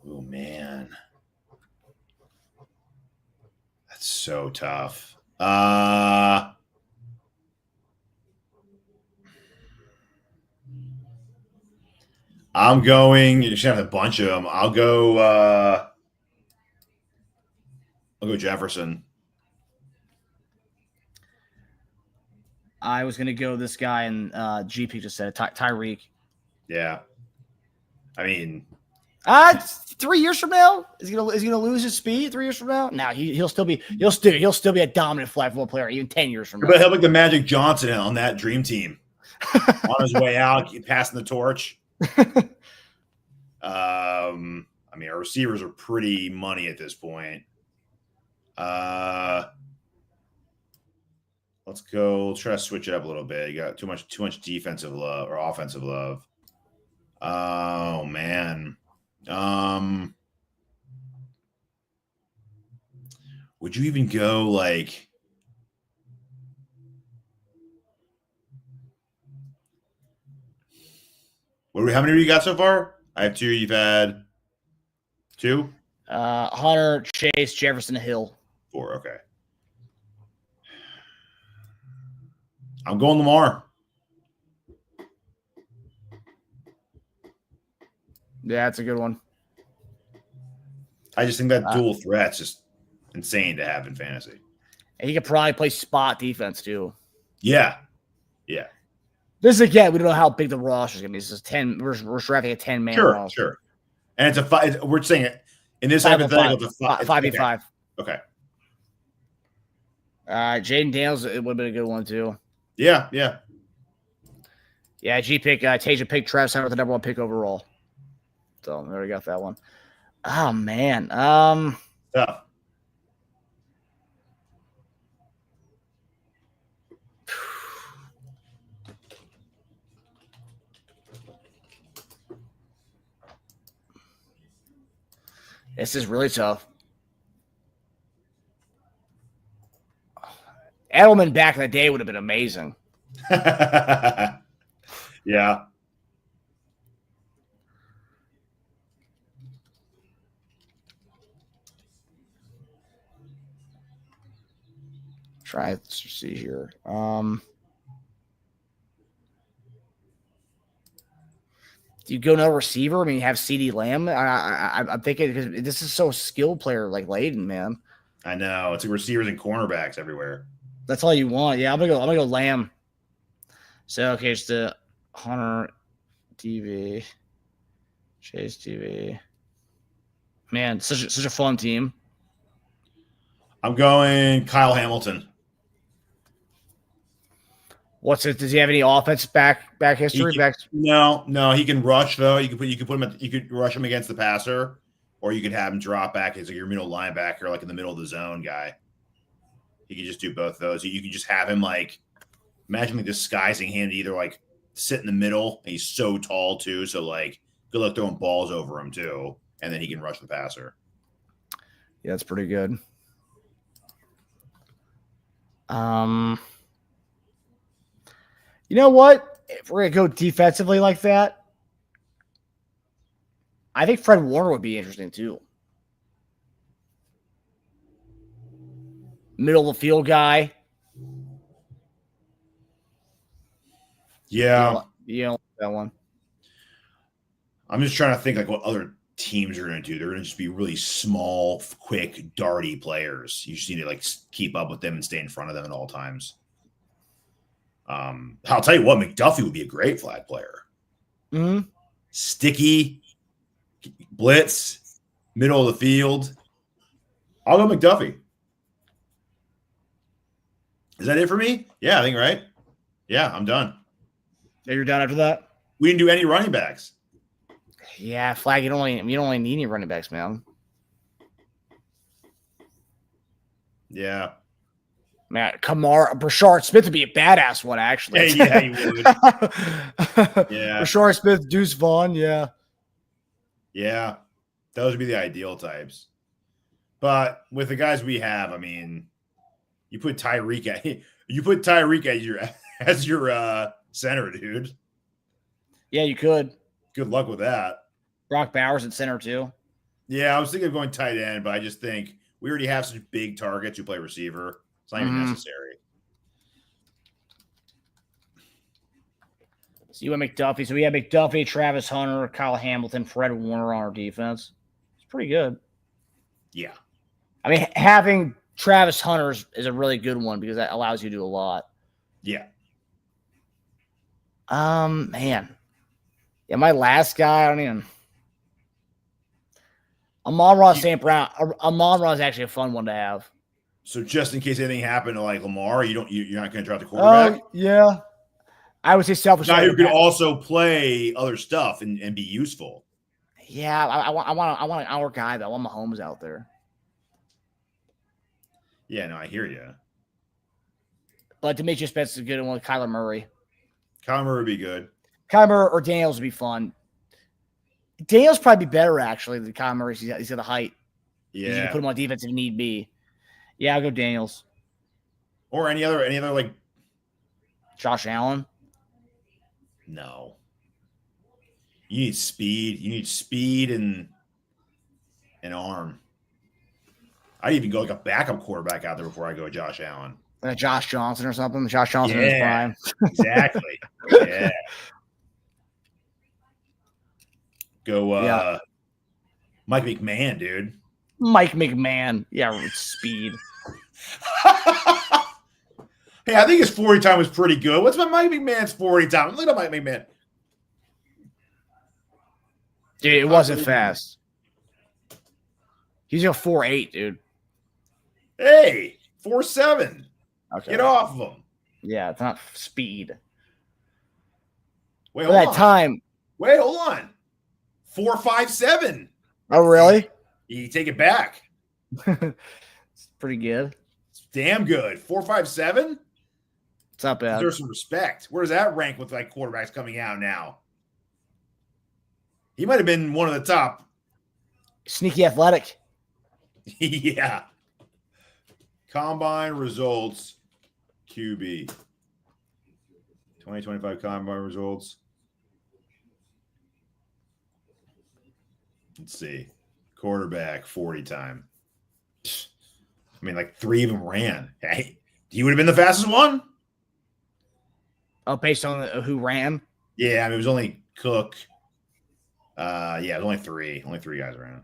man, that's so tough. I'm going. You should have a bunch of them. I'll go Jefferson. I was gonna go this guy, and GP just said it, Tyreek. Yeah, I mean, 3 years from now, is he gonna lose his speed 3 years from now? No, he'll still be a dominant flag football player even 10 years from now. But he'll like the Magic Johnson on that dream team on his way out, passing the torch. I mean, our receivers are pretty money at this point. Let's go. Let's try to switch it up a little bit. You got too much defensive love or offensive love. Oh man. Would you even go like how many do you got so far? I have 2. You've had 2? Hunter, Chase, Jefferson, Hill. 4. Okay. I'm going Lamar. Yeah, that's a good one. I just think that dual threat's just insane to have in fantasy. And he could probably play spot defense too. Yeah. Yeah. This is, again, we don't know how big the roster is going to be. This is 10. We're drafting a 10-man roster. Sure. And it's a 5. We're saying it in this hypothetical. It's a 5v5. Okay. Jaden Daniels, it would have been a good one too. Yeah. Yeah, Tasia picked Travis Hunter with the number 1 pick overall. So we already got that one. Oh man. Tough. This is really tough. Edelman back in the day would have been amazing. Yeah. Let's see here. Do you go no receiver? I mean, you have CeeDee Lamb. I'm thinking because this is so skill player like laden, man. I know. It's like receivers and cornerbacks everywhere. That's all you want. Yeah, I'm gonna go Lamb. So okay, it's the Hunter TV, Chase TV. Man, such a fun team. I'm going Kyle Hamilton. What's it? Does he have any offense back history? No. He can rush though. You could rush him against the passer, or you could have him drop back as like your middle linebacker, like in the middle of the zone guy. He could just do both of those. You could just have him like imagine like disguising him to either like sit in the middle. And he's so tall too, so like good luck throwing balls over him too, and then he can rush the passer. Yeah, that's pretty good. You know what? If we're going to go defensively like that, I think Fred Warner would be interesting too. Middle of the field guy. Yeah. You don't like that one. I'm just trying to think like what other teams are going to do. They're going to just be really small, quick, darty players. You just need to like keep up with them and stay in front of them at all times. I'll tell you what, McDuffie would be a great flag player. Mm-hmm. Sticky, blitz, middle of the field. I'll go McDuffie. Is that it for me? Yeah, I think right. Yeah, I'm done. Yeah, you're done after that? We didn't do any running backs. Yeah, flag. You don't only need any running backs, man. Yeah. Man, Brashard Smith would be a badass one, actually. Yeah, he would. Yeah. Brashard Smith, Deuce Vaughn, yeah. Yeah. Those would be the ideal types. But with the guys we have, I mean, you put Tyreek as your center, dude. Yeah, you could. Good luck with that. Brock Bowers at center, too. Yeah, I was thinking of going tight end, but I just think we already have such big targets who play receiver. It's not even necessary. So you have McDuffie. So we have McDuffie, Travis Hunter, Kyle Hamilton, Fred Warner on our defense. It's pretty good. Yeah. I mean, having Travis Hunter is a really good one because that allows you to do a lot. Yeah. Man. Yeah, my last guy, I don't even. Amon-Ra St. Brown. Amon-Ra is actually a fun one to have. So just in case anything happened to like Lamar, you're not going to draft the quarterback? Yeah. I would say selfishly. Guy who could also play other stuff and be useful. Yeah, I want our guy though. I want Mahomes out there. Yeah, no, I hear you. But Demetrius Spence is a good one with Kyler Murray. Kyler Murray would be good. Kyler Murray or Daniels would be fun. Daniels probably be better actually than Kyler Murray. He's got the height. Yeah, you can put him on defense if need be. Yeah, I'll go Daniels. Or any other like Josh Allen. No. You need speed. You need speed and arm. I'd even go like a backup quarterback out there before I go Josh Allen. Josh Johnson or something. Josh Johnson in his prime. Exactly. Yeah. Go Mike McMahon, dude. Mike McMahon. Yeah, with speed. Hey, I think his 40 time was pretty good. What's Mike McMahon's 40 time? Look at Mike McMahon. Dude, it wasn't fast. He's a 4.8, dude. Hey, 4.7. Okay. Get off of him. Yeah, it's not speed. Wait, hold on. Time. Wait, hold on. 4.57. Oh, really? You take it back. It's pretty good. It's damn good. 4.57. It's not bad. There's some respect. Where does that rank with like quarterbacks coming out now? He might have been one of the top. Sneaky athletic. Yeah. Combine results QB. 2025 combine results. Let's see. Quarterback 40 time. I mean, like 3 of them ran. Hey, he would have been the fastest one. Oh, based on who ran? Yeah, I mean, it was only Cook. Yeah, it was only 3. Only 3 guys ran.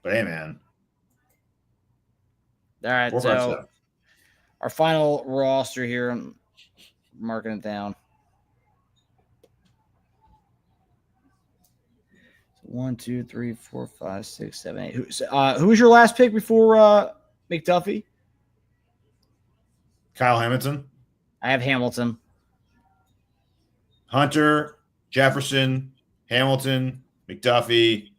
But hey, man. All right, 4, 5, so 7. our final roster here. I'm marking it down. 1, 2, 3, 4, 5, 6, 7, 8. Who was your last pick before McDuffie? Kyle Hamilton. I have Hamilton. Hunter, Jefferson, Hamilton, McDuffie.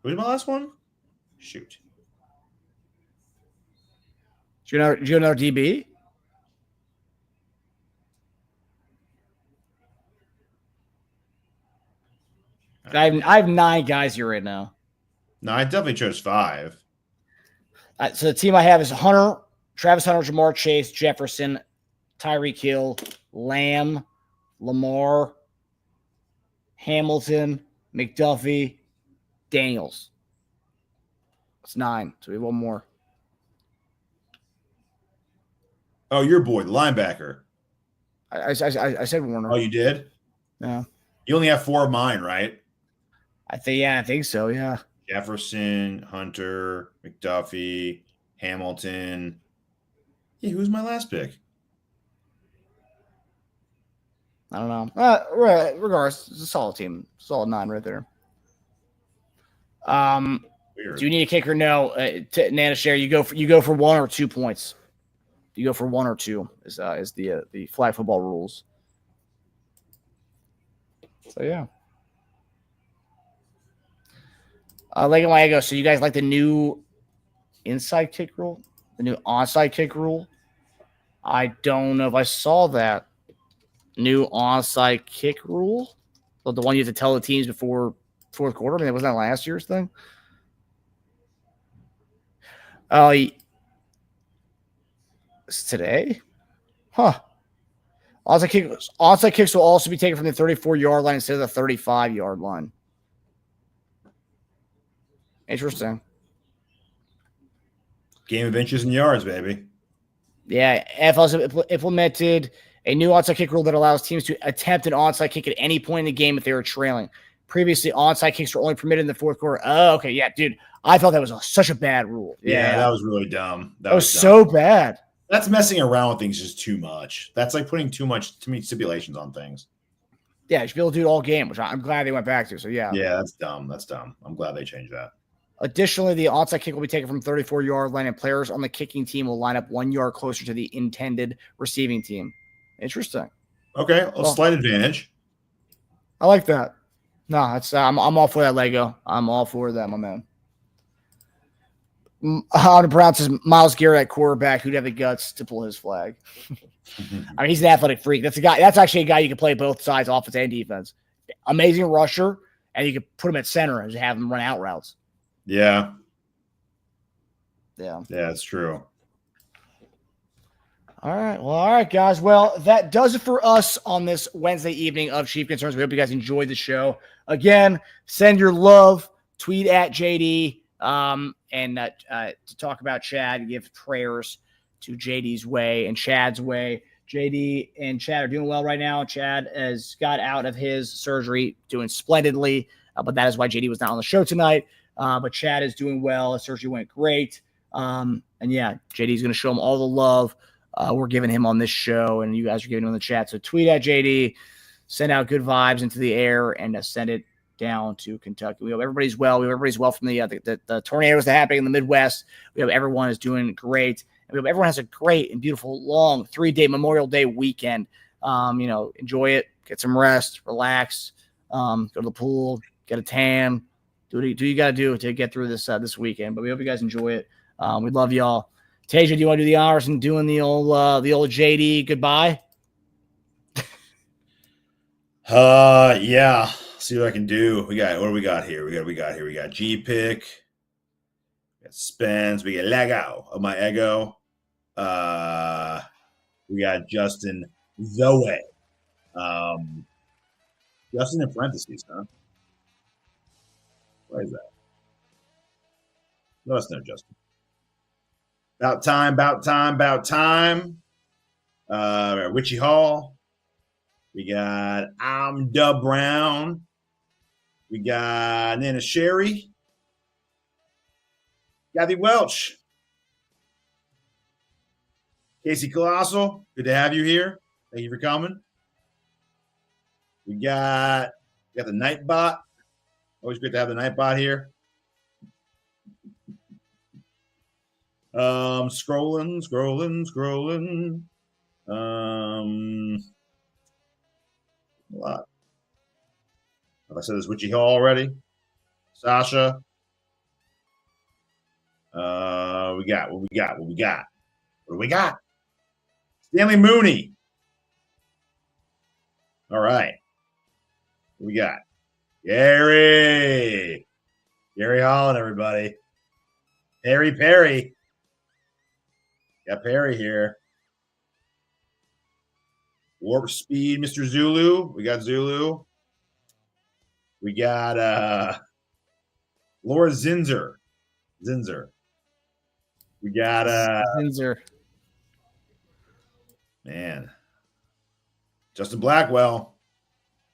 Who was my last one? Shoot. Do you know DB? I have 9 guys here right now. No, I definitely chose 5. So the team I have is Hunter, Travis Hunter, Jamar Chase, Jefferson, Tyreek Hill, Lamb, Lamar, Hamilton, McDuffie, Daniels. It's 9. So we have one more. Oh, your boy, the linebacker. I said Warner. Oh, you did? Yeah. You only have 4 of mine, right? I think so. Yeah. Jefferson, Hunter, McDuffie, Hamilton. Hey, who's my last pick? I don't know. Regardless, it's a solid team. Solid 9 right there. Weird. Do you need a kicker? No. Nana Share, you go for 1 or 2 points. You go for 1 or 2 is the flag football rules. So yeah. Lego. So you guys like the new inside kick rule, the new onside kick rule? I don't know if I saw that new onside kick rule. So the one you have to tell the teams before fourth quarter. I mean, wasn't that last year's thing? It's today? Huh. Onside kicks will also be taken from the 34-yard line instead of the 35-yard line. Interesting. Game of inches and yards, baby. Yeah, NFL implemented a new onside kick rule that allows teams to attempt an onside kick at any point in the game if they were trailing. Previously, onside kicks were only permitted in the fourth quarter. Oh, okay. Yeah, dude. I thought that was such a bad rule. Yeah, that was really dumb. That was so bad. That's messing around with things just too much. That's like putting too many stipulations on things. Yeah, you should be able to do it all game, which I'm glad they went back to. So, yeah. Yeah, that's dumb. That's dumb. I'm glad they changed that. Additionally, the onside kick will be taken from 34-yard line, and players on the kicking team will line up 1 yard closer to the intended receiving team. Interesting. Okay, slight advantage. I like that. No, that's I'm all for that, Lego. I'm all for that, my man. How to pronounce is Myles Garrett at quarterback. Who'd have the guts to pull his flag? I mean, he's an athletic freak. That's a guy. That's actually a guy you can play both sides, offense and defense. Amazing rusher, and you can put him at center and just have him run out routes. Yeah. Yeah. Yeah, it's true. All right, guys. Well, that does it for us on this Wednesday evening of Chief Concerns. We hope you guys enjoyed the show. Again, send your love, tweet at JD, and to talk about Chad, give prayers to JD's way and Chad's way. JD and Chad are doing well right now. Chad has got out of his surgery, doing splendidly, but that is why JD was not on the show tonight. But Chad is doing well. His surgery went great. And yeah, JD's going to show him all the love we're giving him on this show, and you guys are giving him in the chat. So tweet at JD, send out good vibes into the air, and send it down to Kentucky. We hope everybody's well. We hope everybody's well from the tornadoes that are happening in the Midwest. We hope everyone is doing great. And we hope everyone has a great and beautiful, long 3-day Memorial Day weekend. Enjoy it, get some rest, relax, go to the pool, get a tan, do what you got to do to get through this weekend. But we hope you guys enjoy it. We love y'all. Tasia, do you want to do the honors and doing the old JD goodbye? Yeah. See what I can do. What do we got here? We got G pick. We got Spence. We got Lego of my ego. We got Justin Zoe. Justin in parentheses, huh? Why is that? Let us know, Justin. About time. Richie Hall. We got Dub Brown. We got Nana Sherry. Kathy Welch. Casey Colossal. Good to have you here. Thank you for coming. We got the Nightbot. Always great to have the Nightbot here. Scrolling. A lot. Like I said, there's Richie Hall already. Sasha. What we got? Stanley Mooney. All right. What we got? Gary Holland, everybody. Perry. Got Perry here. Warp Speed, Mr. Zulu. We got Zulu. We got Laura Zinzer. We got Zinzer. Man. Justin Blackwell.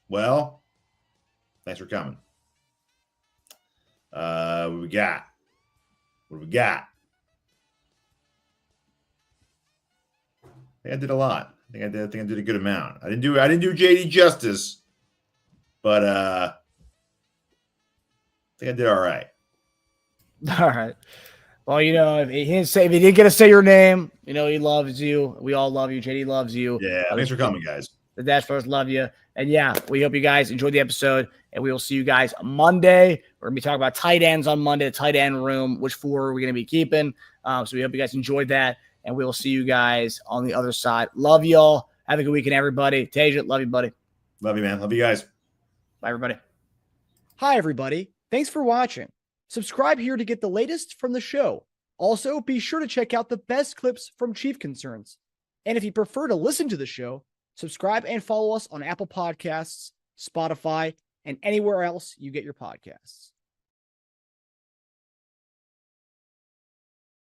Well, thanks for coming. What do we got? I think I did a lot. I think I did a good amount. I didn't do JD justice, but I think I did all right. All right. Well, if he didn't get to say your name, he loves you. We all love you. JD loves you. Yeah, thanks for coming, guys. The Dash Bros love you. And yeah, we hope you guys enjoyed the episode, and we will see you guys Monday. We're going to be talking about tight ends on Monday, the tight end room, which four are we going to be keeping. So we hope you guys enjoyed that, and we will see you guys on the other side. Love y'all. Have a good weekend, everybody. Tasia, love you, buddy. Love you, man. Love you guys. Bye, everybody. Hi, everybody. Thanks for watching. Subscribe here to get the latest from the show. Also, be sure to check out the best clips from Chief Concerns. And if you prefer to listen to the show, subscribe and follow us on Apple Podcasts, Spotify, and anywhere else you get your podcasts.